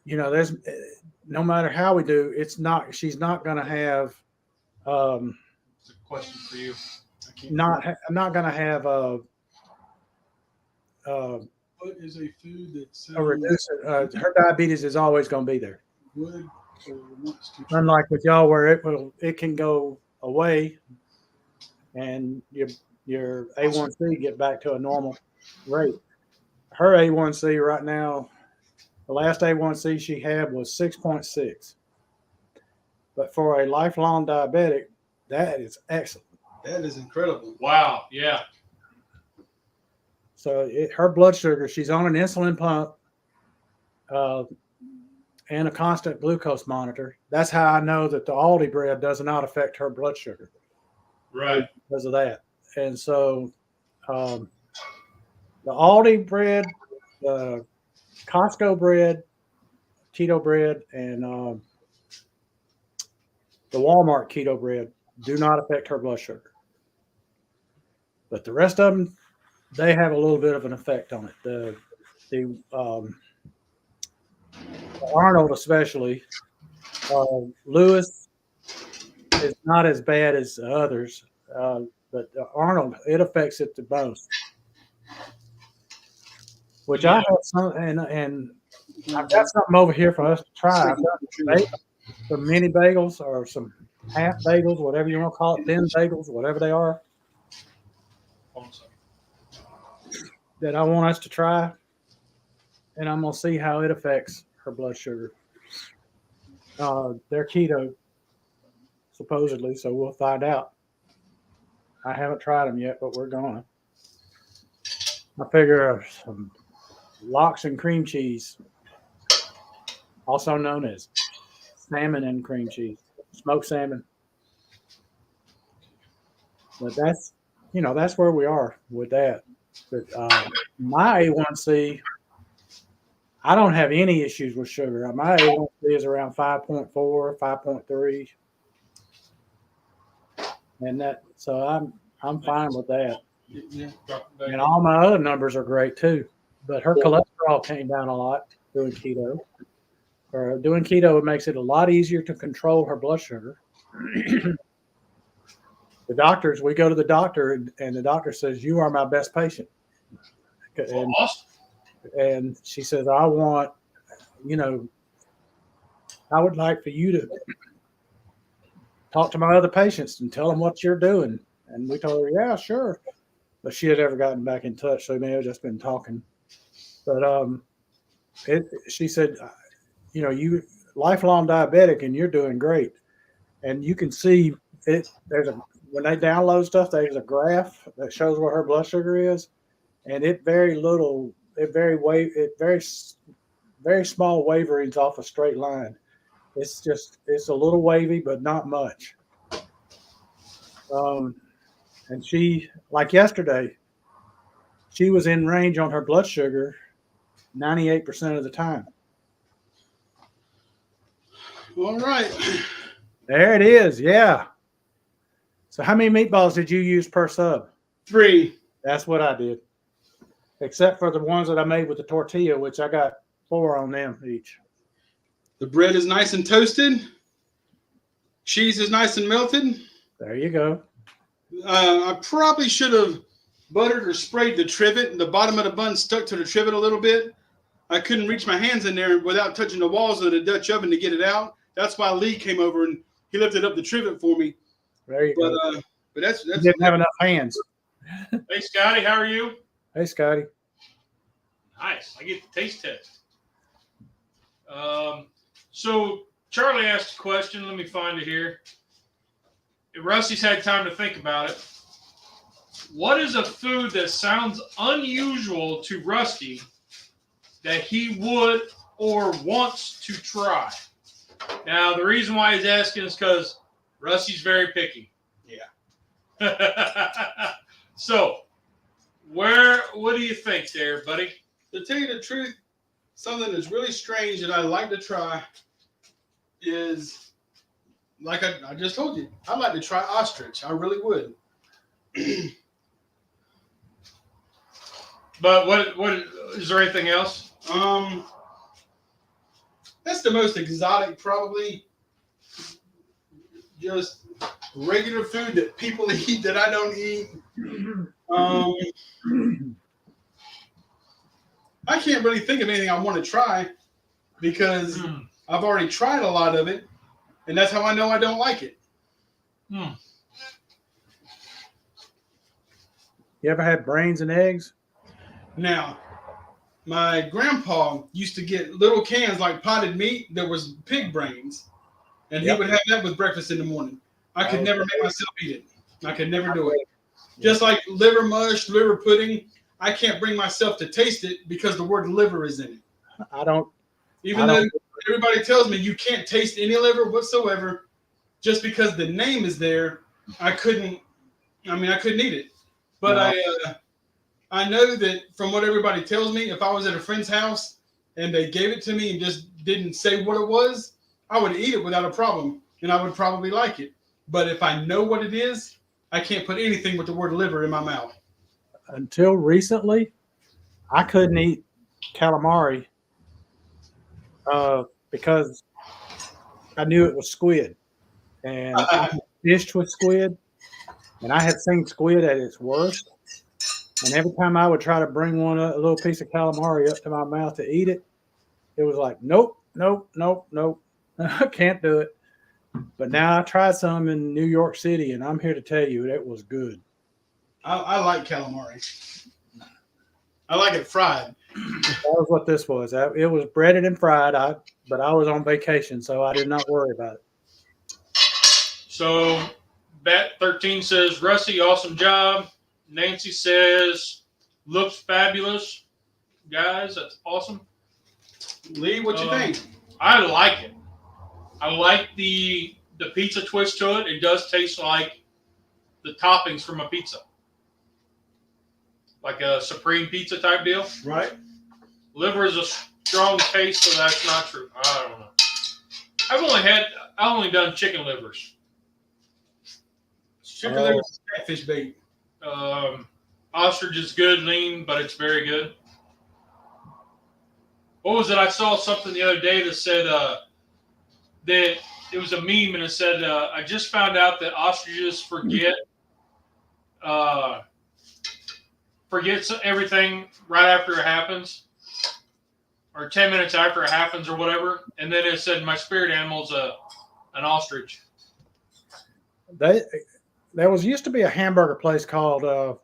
You know, there's no matter how we do, she's not going to have It's a question for you. I'm not going to have What is a food that's a reducer. Her diabetes is always going to be there. would or wants to? Unlike with y'all, where it can go away, and your A1C get back to a normal rate. Her A1C right now, the last A1C she had was 6.6. But for a lifelong diabetic, that is excellent. That is incredible. Wow. Yeah. So her blood sugar, she's on an insulin pump and a constant glucose monitor. That's how I know that the Aldi bread does not affect her blood sugar. Right. Because of that. And so the Aldi bread, the Costco bread, keto bread, and the Walmart keto bread do not affect her blood sugar. But the rest of them, they have a little bit of an effect on it. The Arnold especially, Lewis is not as bad as the others, but Arnold, it affects it the most. Which I have some, and I've got something over here for us to try. I've got some mini bagels or some half bagels, whatever you want to call it, thin bagels, whatever they are, Hold on a second. that I want us to try. and I'm gonna see how it affects her blood sugar. They're keto, supposedly, so we'll find out. I haven't tried them yet, but we're gonna. I figure some lox and cream cheese, also known as salmon and cream cheese, smoked salmon. But that's where we are with that. But my A1C, I don't have any issues with sugar. My A1C is around 5.4, 5.3, and so I'm fine with that. Yeah. And all my other numbers are great too. But her cholesterol came down a lot doing keto. Or doing keto, it makes it a lot easier to control her blood sugar. We go to the doctor, and the doctor says, "You are my best patient." And, Awesome. and she says, I would like for you to talk to my other patients and tell them what you're doing. And we told her, yeah, sure. But she had never gotten back in touch, so we may have just been talking. But she said, you lifelong diabetic and you're doing great. And you can see it. When they download stuff, there's a graph that shows what her blood sugar is, and very small waverings off a straight line. It's a little wavy, but not much. And she, like yesterday, she was in range on her blood sugar 98% of the time. All right. There it is. Yeah. So how many meatballs did you use per sub? 3. That's what I did. Except for the ones that I made with the tortilla, which I got 4 on them each. The bread is nice and toasted. Cheese is nice and melted. There you go. I probably should have buttered or sprayed the trivet, and the bottom of the bun stuck to the trivet a little bit. I couldn't reach my hands in there without touching the walls of the Dutch oven to get it out. That's why Lee came over and he lifted up the trivet for me. There you go. But that's you didn't have enough hands. Hey, Scotty, how are you? Hey, Scotty. Nice. I get the taste test. So Charlie asked a question. Let me find it here. Rusty's had time to think about it. What is a food that sounds unusual to Rusty that he would or wants to try? Now, the reason why he's asking is because Rusty's very picky. Yeah. So, what do you think there, buddy? To tell you the truth, something that's really strange that I'd like to try is, like I just told you, I'd like to try ostrich. I really would. But what is there anything else? That's the most exotic, probably. Just regular food that people eat that I don't eat. I can't really think of anything I want to try because I've already tried a lot of it, and that's how I know I don't like it. You ever had brains and eggs? Now, my grandpa used to get little cans like potted meat that was pig brains, and he would have that with breakfast in the morning. I could never make myself eat it. I could never do it. Just like liver mush, liver pudding, I can't bring myself to taste it because the word liver is in it. I don't. Even though everybody tells me you can't taste any liver whatsoever, just because the name is there, I couldn't eat it. But no. I know that from what everybody tells me, if I was at a friend's house and they gave it to me and just didn't say what it was, I would eat it without a problem, and I would probably like it. But if I know what it is, I can't put anything with the word liver in my mouth. Until recently, I couldn't eat calamari because I knew it was squid. And I fished with squid, and I had seen squid at its worst. And every time I would try to bring a little piece of calamari up to my mouth to eat it, it was like, nope. I can't do it. But now I tried some in New York City, and I'm here to tell you it was good. I like calamari. I like it fried. That was what this was. It was breaded and fried. But I was on vacation, so I did not worry about it. So, Bat13 says, Rusty, awesome job. Nancy says, looks fabulous. Guys, that's awesome. Lee, what you think? I like it. I like the pizza twist to it. It does taste like the toppings from a pizza. Like a supreme pizza type deal. Right. Liver is a strong taste, so that's not true. I don't know. I've only done chicken livers. Chicken liver is catfish bait. Ostrich is good, lean, but it's very good. What was it? I saw something the other day that said that it was a meme, and it said, I just found out that ostriches forget everything right after it happens, or 10 minutes after it happens, or whatever. And then it said, my spirit animal's an ostrich. There used to be a hamburger place called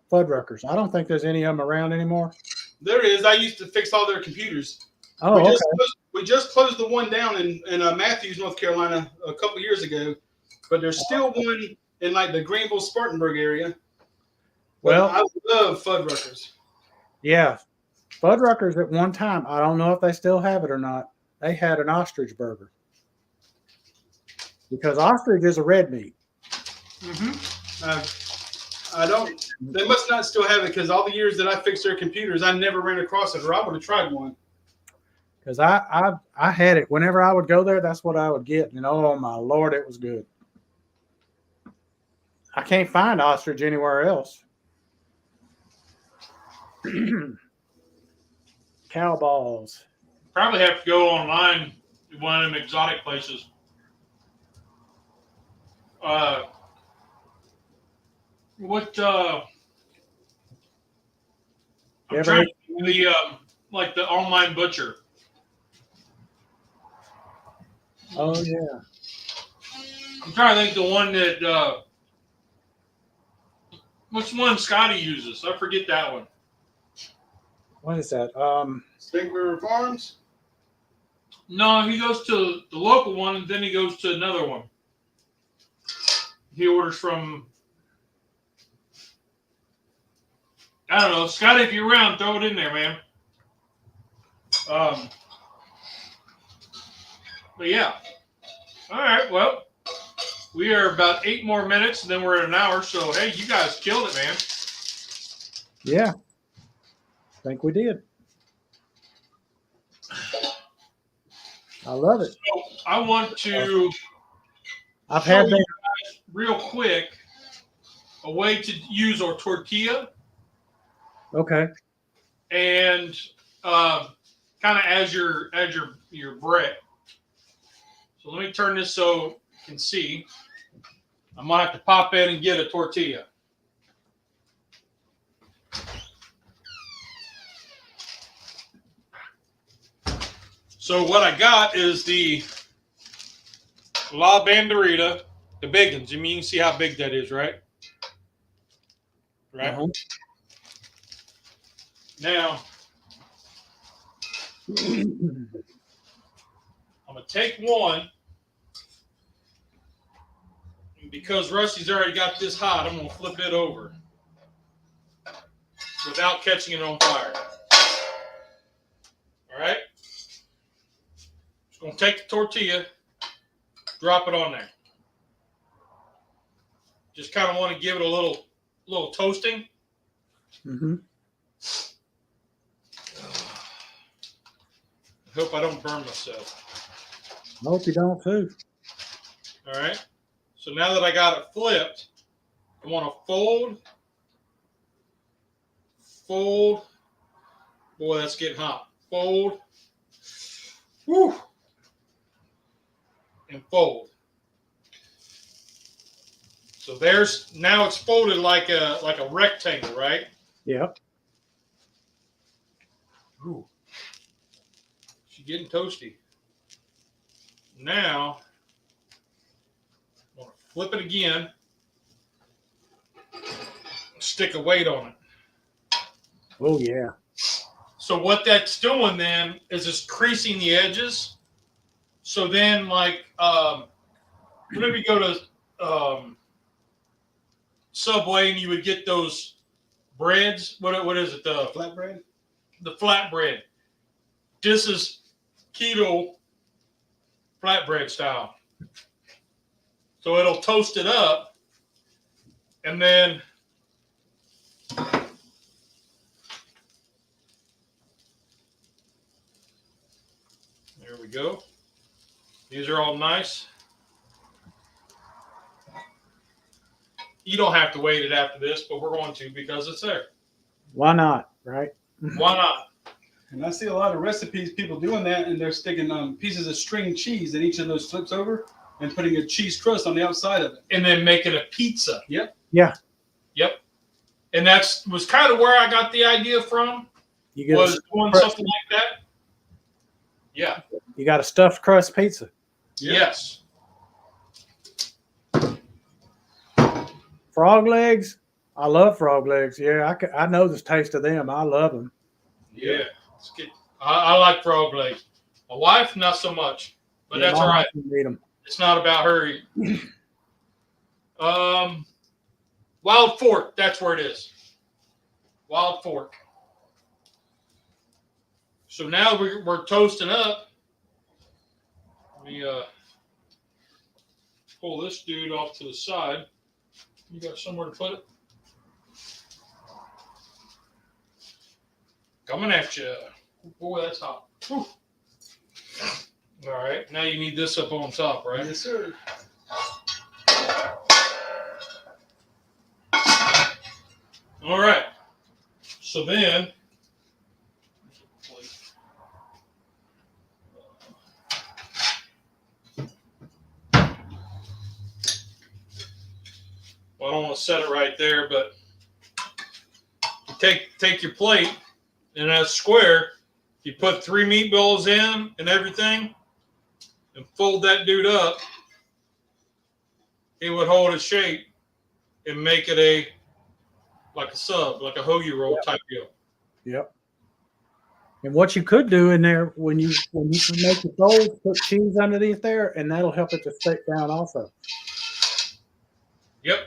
Fuddruckers. I don't think there's any of them around anymore. There is. I used to fix all their computers. Oh, We just closed the one down in Matthews, North Carolina, a couple years ago, but there's still one in like the Greenville, Spartanburg area. Well, I love Fuddruckers. Yeah, Fuddruckers at one time. I don't know if they still have it or not. They had an ostrich burger because ostrich is a red meat. I don't. They must not still have it because all the years that I fixed their computers, I never ran across it, or I would have tried one. Because I had it whenever I would go there. That's what I would get, and oh my Lord, it was good. I can't find ostrich anywhere else. Cow balls. Probably have to go online to one of them exotic places. I'm trying to think like the online butcher. Oh yeah. I'm trying to think the one that which one Scotty uses. I forget that one. What is that? Stigler Farms? No, he goes to the local one and then he goes to another one. He orders from, I don't know, Scotty, if you're around, throw it in there, man. But yeah. All right, well, we are about 8 more minutes and then we're at an hour. So, hey, you guys killed it, man. Yeah. I think we did. I love it. So I want to I've had that real quick a way to use our tortilla. Okay. And kind of as your bread. So let me turn this so you can see. I might have to pop in and get a tortilla. So what I got is the La Banderita, the big ones. I mean, you can see how big that is, right? Right. Uh-huh. Now, I'm going to take one. And because Rusty's already got this hot, I'm going to flip it over without catching it on fire. All right? Just going to take the tortilla, drop it on there. Just kind of want to give it a little toasting. Mm-hmm. I hope I don't burn myself. I hope you don't too. All right. So now that I got it flipped, I want to fold. Boy, that's getting hot. Fold. Whew. And fold. So now it's folded like a rectangle, right? Yep. Ooh. She's getting toasty. Now, I'm going to flip it again. Stick a weight on it. Oh yeah. So what that's doing then is it's creasing the edges. So then, like, whenever you go to Subway and you would get those breads, what is it? Flatbread. The flatbread. This is keto flatbread style. So it'll toast it up, and then there we go. These are all nice. You don't have to wait it after this, but we're going to because it's there. Why not? Right? Why not? And I see a lot of recipes, people doing that, and they're sticking pieces of string cheese in each of those flips over and putting a cheese crust on the outside of it. And then making a pizza. Yep. Yeah. Yep. And that's was kind of where I got the idea from. You get Was doing something like that. Yeah. You got a stuffed crust pizza. Yep. Yes. Frog legs. I love frog legs. Yeah, I know the taste of them. I love them. Yeah. It's good. I like frog legs. My wife, not so much. But that's all right. Eat them. It's not about her. Wild Fork, that's where it is. Wild Fork. So now we're toasting up. Let me pull this dude off to the side. You got somewhere to put it? Coming at you. Boy, that's hot. Whew. All right, now you need this up on top, right? Yes, sir. All right. So then, well, I don't want to set it right there, but take your plate and that square. You put 3 meatballs in and everything, and fold that dude up. It would hold its shape and make it like a sub, like a hoagie roll type deal. Yep. And what you could do in there when you make the rolls, put cheese underneath there, and that'll help it to stick down also. Yep.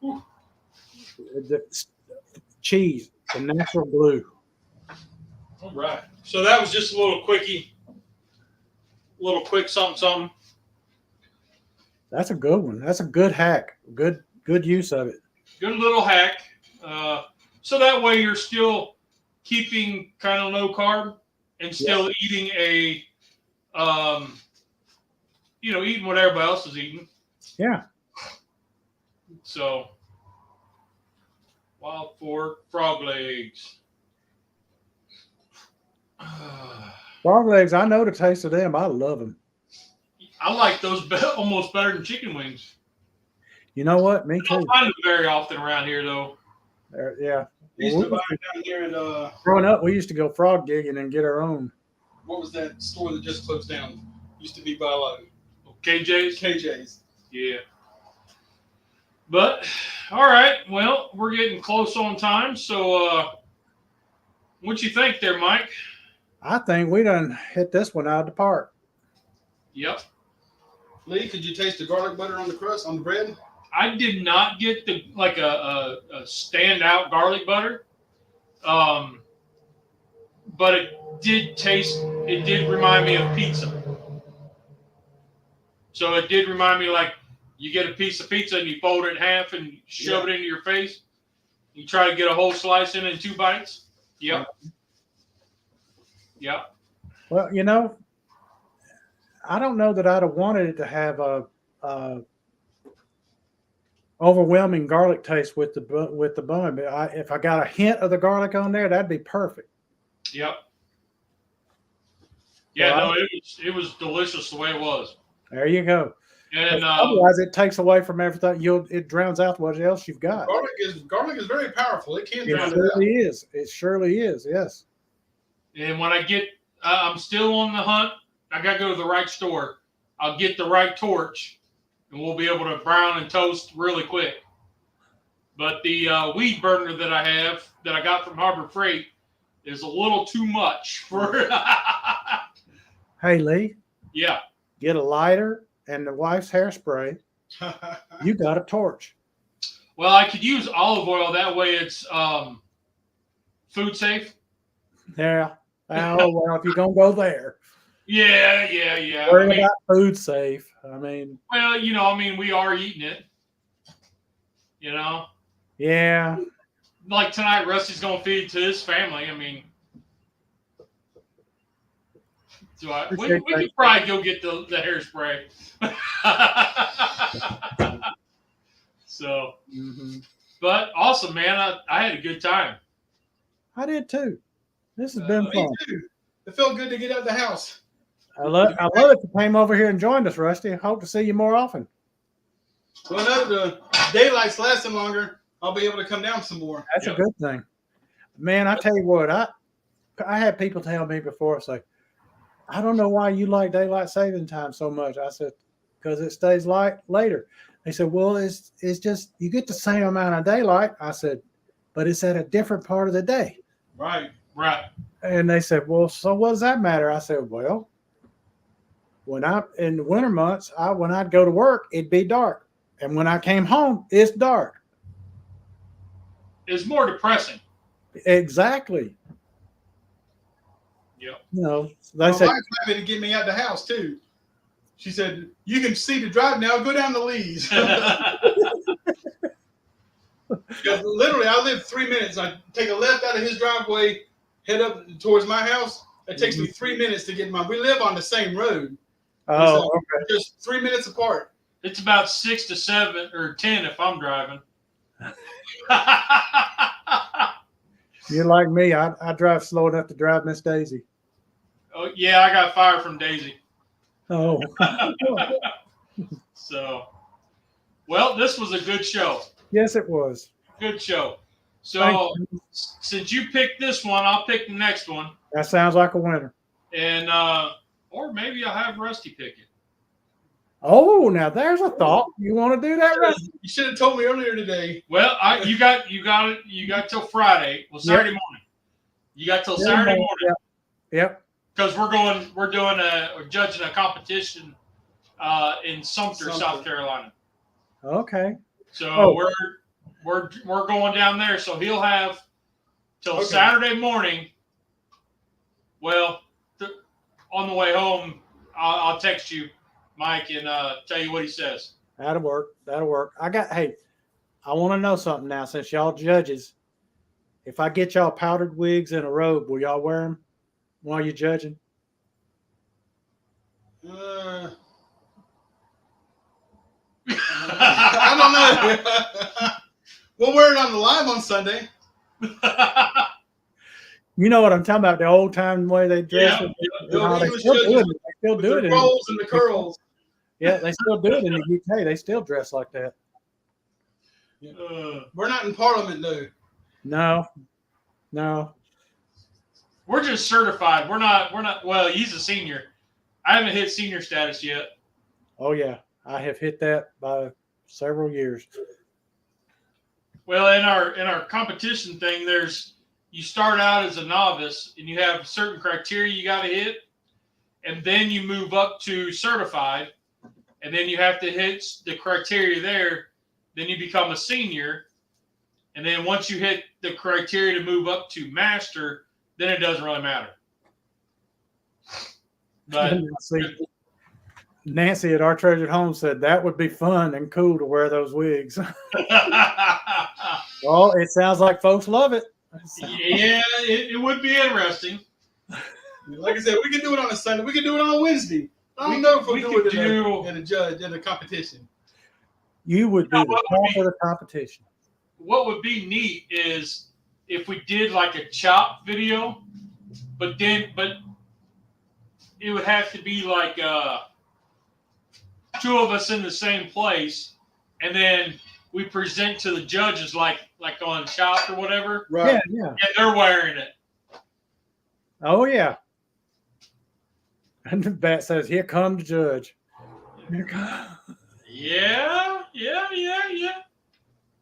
The cheese, the natural glue. All right. So that was just a little quickie, little quick something. That's a good one. That's a good hack. Good use of it. Good little hack. So that way you're still keeping kind of low carb and still eating eating what everybody else is eating. Yeah. So, Wild Fork frog legs. Frog legs, I know the taste of them. I love them. I like those almost better than chicken wings. You know what? Me I too. don't find them very often around here, though. Yeah. We used to buy it down there at Growing up, we used to go frog gigging and get our own. what was that store that just closed down? Used to be by like KJ's? KJ's. Yeah. But, all right. Well, we're getting close on time. So, what you think there, Mike? I think we done hit this one out of the park. Yep. Lee, could you taste the garlic butter on the crust on the bread? I did not get a standout garlic butter, but it did remind me of pizza. So it did remind me like you get a piece of pizza and you fold it in half and shove it into your face. You try to get a whole slice in 2 bites. Yep. Yep. Well, I don't know that I'd have wanted it to have a overwhelming garlic taste with the bun. But if I got a hint of the garlic on there, that'd be perfect. Yep. Yeah, Well, no, it was delicious the way it was. There you go. And otherwise, it takes away from everything. It drowns out what else you've got. Garlic is very powerful. It can It drown it out. surely is. It surely is. Yes. And when I get, I'm still on the hunt. I got to go to the right store. I'll get the right torch, and we'll be able to brown and toast really quick. But the weed burner that I have, that I got from Harbor Freight, is a little too much for. Hey, Lee, Yeah. get a lighter and the wife's hairspray. You got a torch. Well, I could use olive oil. That way, it's food safe. Yeah. Oh, well, if you're going to go there, Yeah. worry about food safe. I mean, Well, we are eating it. yeah. Like tonight, Rusty's gonna feed to his family. I mean, we could probably go get the hairspray. So, but awesome, man. I had a good time. I did too. This has been Me fun. too. It felt good to get out of the house. I love it you came over here and joined us, Rusty. I hope to see you more often. Well, now the daylight's lasting longer, I'll be able to come down some more. That's a good thing. Man, I tell you what, I had people tell me before, say, I don't know why you like daylight saving time so much. I said, because it stays light later. They said, well, it's just you get the same amount of daylight. I said, but it's at a different part of the day. Right. And they said, well, so what does that matter? I said, well, in the winter months, when I'd go to work, it'd be dark. And when I came home, it's dark. It's more depressing. Exactly. Yep. My wife's happy to get me out of the house too. She said, "You can see the drive now. Go down to Lee's." Because literally, I live 3 minutes. I take a left out of his driveway, head up towards my house. It takes me 3 minutes to get we live on the same road. Oh, so okay. Just 3 minutes apart. It's about 6 to 7 or 10 if I'm driving. You're like me. I drive slow enough to drive Miss Daisy. Oh yeah, I got fired from Daisy. Oh. So, well, this was a good show. Yes, it was. Good show. So, since you picked this one, I'll pick the next one. That sounds like a winner. And or maybe I'll have Rusty pick it. Oh, now there's a thought. You want to do that, Rusty? You should have told me earlier today. Well, you got till Friday. Well, Saturday morning. You got till Saturday morning. Yep. Because we're judging a competition in Sumter, South Carolina. Okay. So we're going down there. So he'll have till Saturday morning. Well, on the way home, I'll text you, Mike, and tell you what he says. That'll work. I want to know something now. Since y'all judges, if I get y'all powdered wigs and a robe, will y'all wear them while you're judging? I don't know. We'll wear it on the live on Sunday. You know what I'm talking about? The old time way they dress. Yeah. They still do it. They still do it. The rolls and the curls. Yeah, they still do it in the UK. They still dress like that. We're not in Parliament, though. No. We're just certified. We're not. Well, he's a senior. I haven't hit senior status yet. Oh yeah, I have hit that by several years. Well, in our competition thing, you start out as a novice and you have certain criteria you got to hit, and then you move up to certified, and then you have to hit the criteria there. Then you become a senior, and then once you hit the criteria to move up to master, then it doesn't really matter. But Nancy at Our Treasured Home said that would be fun and cool to wear those wigs. Well, it sounds like folks love it. Yeah, it would be interesting. Like I said, we can do it on a Sunday. We can do it on a Wednesday. I don't know if we'll do it in a competition. You would be the top of the competition. What would be neat is if we did like a chop video, but it would have to be like two of us in the same place, and then we present to the judges like on Chopped or whatever. Right. Yeah. And they're wearing it. Oh yeah. And the bat says, "Here comes the judge." Yeah.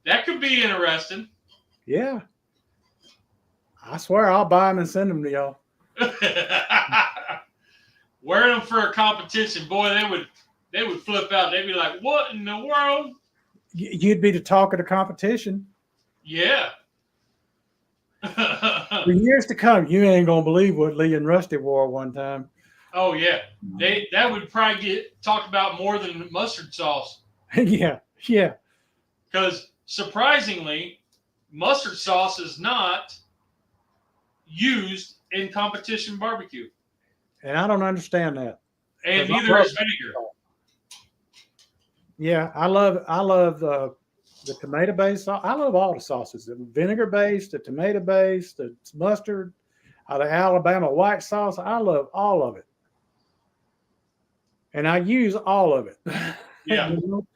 That could be interesting. Yeah. I swear I'll buy them and send them to y'all. Wearing them for a competition, boy, they would flip out. They'd be like, "What in the world?" You'd be the talk of the competition. Yeah. For years to come, you ain't gonna believe what Lee and Rusty wore one time. Oh yeah, that would probably get talked about more than mustard sauce. Yeah. Because surprisingly, mustard sauce is not used in competition barbecue, And I don't understand that. and 'Cause I neither love is vinegar. Yeah, I love the tomato-based sauce. I love all the sauces. The vinegar-based, the tomato-based, the mustard, the Alabama white sauce. I love all of it. And I use all of it. Yeah. You know?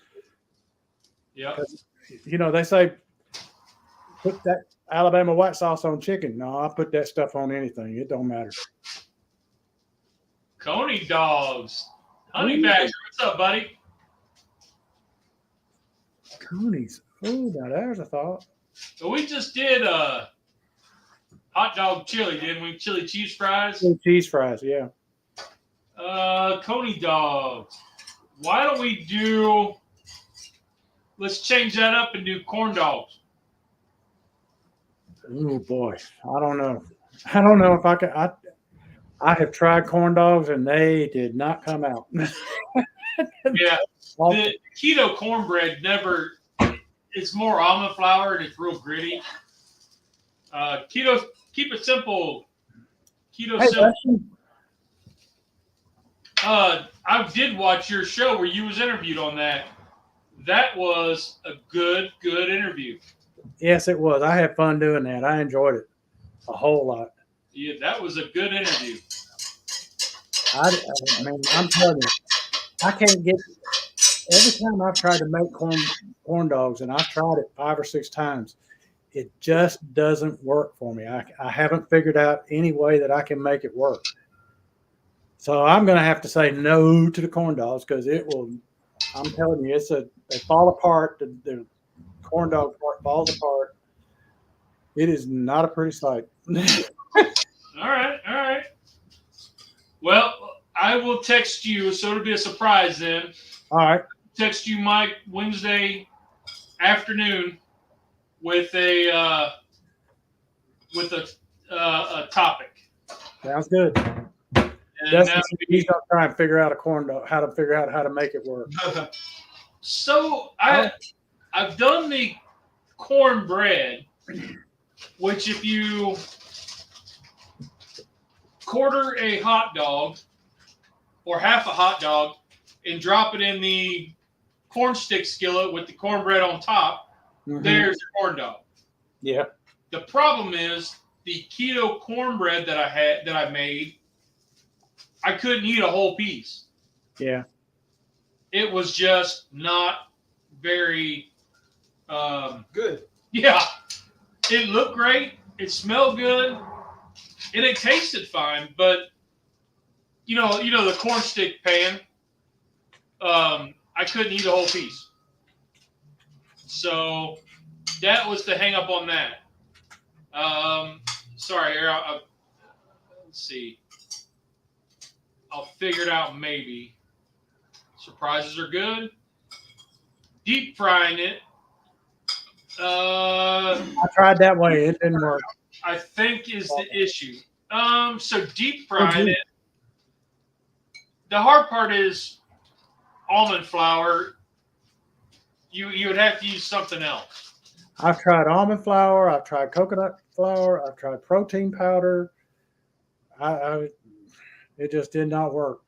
Yeah. You know, they say put that Alabama white sauce on chicken. No, I put that stuff on anything. It don't matter. Coney dogs. Honey Badger, what's up, buddy? Conies. Oh, now there's a thought. So we just did hot dog chili, didn't we? Chili cheese fries. Cheese fries, yeah. Coney dogs. Why don't we do? Let's change that up and do corn dogs. Oh boy, I don't know. I don't know if I could. I have tried corn dogs and they did not come out. Yeah, the keto cornbread never. It's more almond flour and it's real gritty. Keto, keep it simple. Keto simple. I did watch your show where you was interviewed on that. That was a good interview. Yes, it was. I had fun doing that. I enjoyed it a whole lot. Yeah, that was a good interview. Man, I'm telling you, I can't get. Every time I've tried to make corn dogs, and I've tried it 5 or 6 times, it just doesn't work for me. I haven't figured out any way that I can make it work. So I'm going to have to say no to the corn dogs because it will. I'm telling you, they fall apart. The corn dog part falls apart. It is not a pretty sight. All right. Well, I will text you, so it'll be a surprise then. All right. Text you, Mike, Wednesday afternoon with a topic. Sounds good. And he's not trying to figure out how to make it work. So I've done the cornbread, which if you quarter a hot dog or half a hot dog and drop it in the corn stick skillet with the cornbread on top, there's your corn dog. Yeah. The problem is the keto cornbread that I made, I couldn't eat a whole piece. Yeah. It was just not very good. Yeah. It looked great. It smelled good. And it tasted fine, but you know the corn stick pan, I couldn't eat a whole piece. So that was the hang up on that. Sorry, let's see. I'll figure it out maybe. Surprises are good. Deep frying it. I tried that way. It didn't work. I think is the issue. So deep frying it. The hard part is almond flour. You would have to use something else. I've tried almond flour. I've tried coconut flour. I've tried protein powder. It just did not work.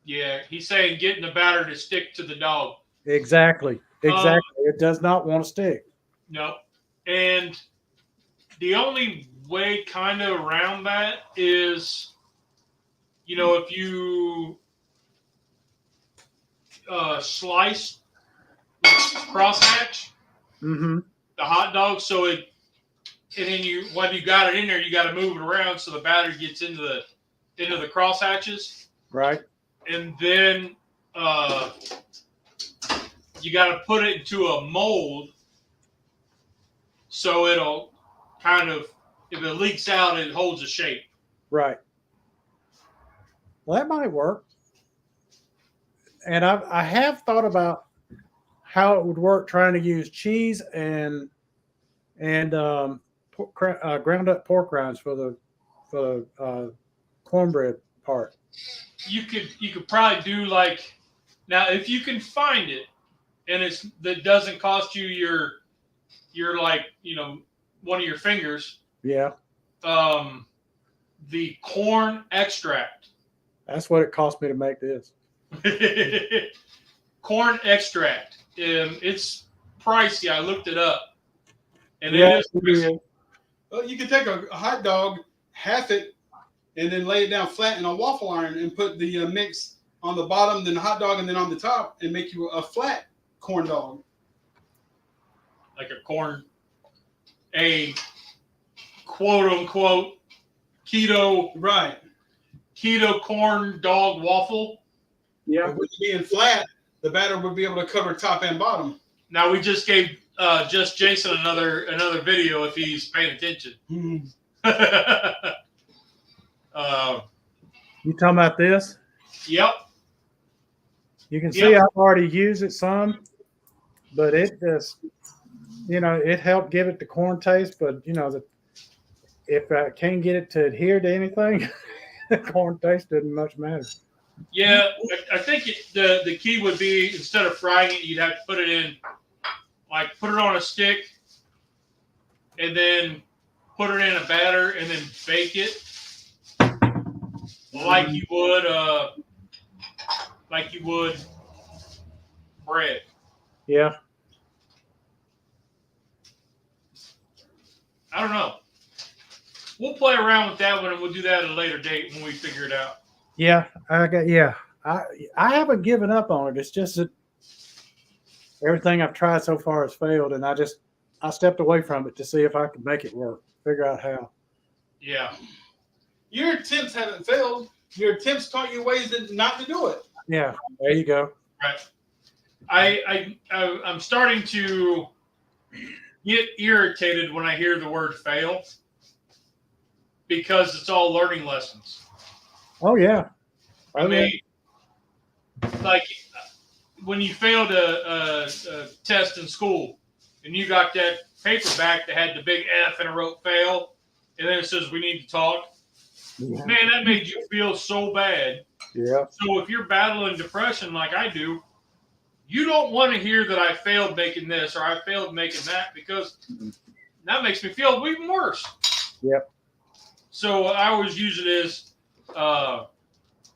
Yeah, he's saying getting the batter to stick to the dog. Exactly. It does not want to stick. No. And the only way kind of around that is, if you slice crosshatch the hot dog, so and then when you got it in there, you got to move it around so the batter gets into the crosshatches. Right. And then you got to put it into a mold so it'll kind of if it leaks out, it holds a shape. Right. Well, that might work. And I have thought about how it would work trying to use cheese and ground up pork rinds for the cornbread part. You could probably do like, now if you can find it and that doesn't cost you your like, one of your fingers. Yeah. The corn extract. That's what it cost me to make this. Corn extract. It's pricey. I looked it up. And Yeah, it is pricey. Well, you can take a hot dog, half it, and then lay it down flat in a waffle iron and put the mix on the bottom, then the hot dog, and then on the top, and make you a flat corn dog. Like a quote unquote keto corn dog waffle. Yeah. But with it being flat, the batter would be able to cover top and bottom. Now we just gave just Jason another video if he's paying attention. Mm-hmm. You talking about this? Yep. You can see I've already used it some, but it just, it helped give it the corn taste. But if I can't get it to adhere to anything, the corn taste doesn't much matter. Yeah, I think the key would be, instead of frying it, you'd have to put it on a stick, and then put it in a batter, and then bake it like you would bread. Yeah. I don't know. We'll play around with that one, and we'll do that at a later date when we figure it out. Yeah, I haven't given up on it. It's just that everything I've tried so far has failed, and I stepped away from it to see if I could make it work, figure out how. Yeah. Your attempts haven't failed. Your attempts taught you ways not to do it. Yeah, there you go. Right. I'm starting to get irritated when I hear the word fail, because it's all learning lessons. Oh yeah. I mean, like when you failed a test in school and you got that paper back that had the big F and it wrote fail, and then it says we need to talk. Yeah. Man, that made you feel so bad. Yeah. So if you're battling depression like I do, you don't want to hear that I failed making this or I failed making that, because that makes me feel even worse. Yep. So I always use it as a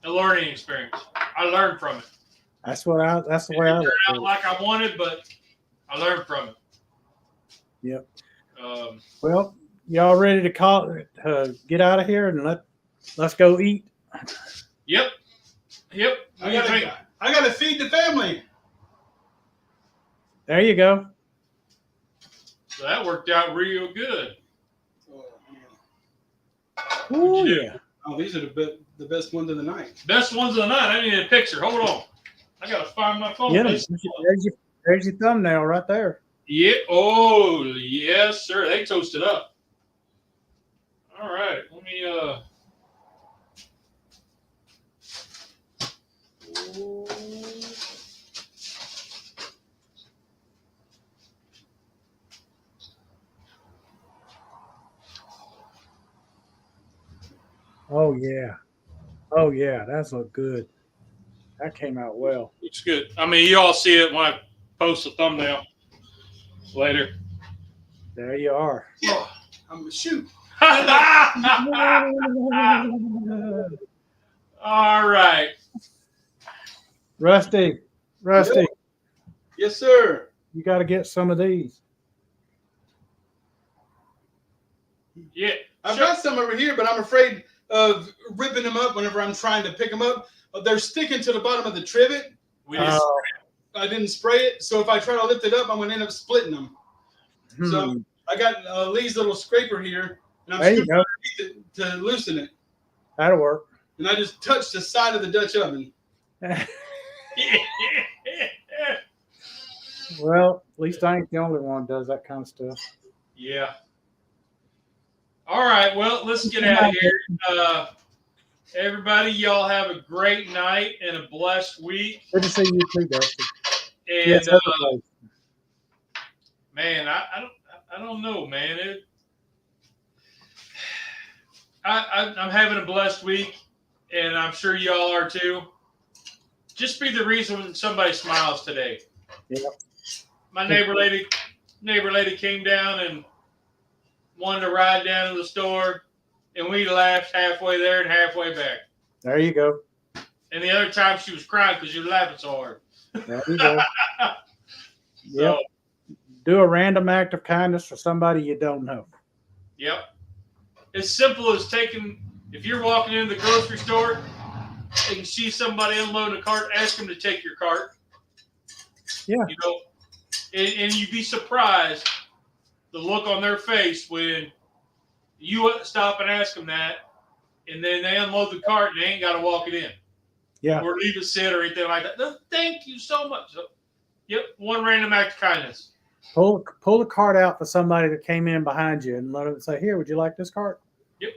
learning experience. I learned from it. That's the way I It look turned at out it. like I wanted, but I learned from it. Yep. Well, y'all ready to get out of here and let's go eat? Yep. I gotta feed the family. There you go. So that worked out real good. Oh you do? yeah. Oh, these are the best ones of the night. Best ones of the night. I need a picture. Hold on. I gotta find my phone. Yeah, there's your thumbnail right there. Yeah. Oh, yes, sir. They toasted up. All right. Let me Oh yeah. Oh yeah. That's look good. That came out well. Looks good. I mean, you all see it when I post the thumbnail later. There you are. Yeah, I'm gonna shoot. All right. Rusty, Yes, sir. you got to get some of these. Yeah. I've got some over here, but I'm afraid of ripping them up whenever I'm trying to pick them up. They're sticking to the bottom of the trivet. I didn't spray it, so if I try to lift it up, I'm going to end up splitting them. So I got Lee's little scraper here, and I'm scraping it to loosen it. That'll work. And I just touched the side of the Dutch oven. Well, at least I ain't the only one who does that kind of stuff. Yeah. All right. Well, let's get out of here. Everybody, y'all have a great night and a blessed week. Good to see you too, Dusty. And Yes, everybody. man, I don't know, man. I'm having a blessed week, and I'm sure y'all are too. Just be the reason when somebody smiles today. Yep. My neighbor lady came down and wanted to ride down to the store, and we laughed halfway there and halfway back. There you go. And the other time she was crying because she was laughing so hard. There you go. So, Yep. Do a random act of kindness for somebody you don't know. Yep. As simple as if you're walking into the grocery store and you see somebody unloading a cart, ask them to take your cart. Yeah. You know, and you'd be surprised the look on their face when you stop and ask them that, and then they unload the cart and they ain't got to walk it in. Yeah. Or leave it sit or anything like that. No, thank you so much. So, yep, one random act of kindness. Pull the cart out for somebody that came in behind you and let them say, "Here, would you like this cart?" Yep.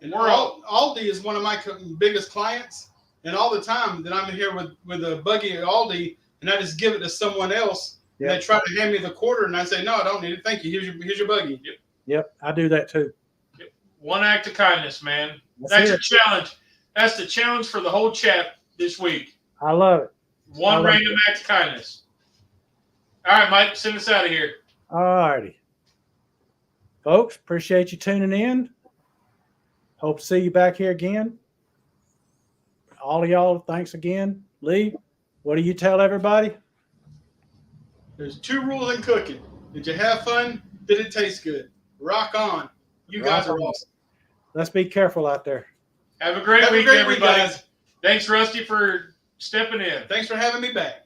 And Aldi is one of my biggest clients, and all the time that I'm here with a buggy at Aldi, and I just give it to someone else, and they try to hand me the quarter, and I say, "No, I don't need it. Thank you. Here's your buggy." Yep, I do that too. Yep. One act of kindness, man. That's your challenge. That's the challenge for the whole chat this week. I love it. One random act of kindness. All right, Mike, send us out of here. All righty. Folks, appreciate you tuning in. Hope to see you back here again. All of y'all, thanks again. Lee, what do you tell everybody? There's 2 rules in cooking. Did you have fun? Did it taste good? Rock on. You guys are awesome. Let's be careful out there. Have a great week, everybody. Thanks, Rusty, for stepping in. Thanks for having me back.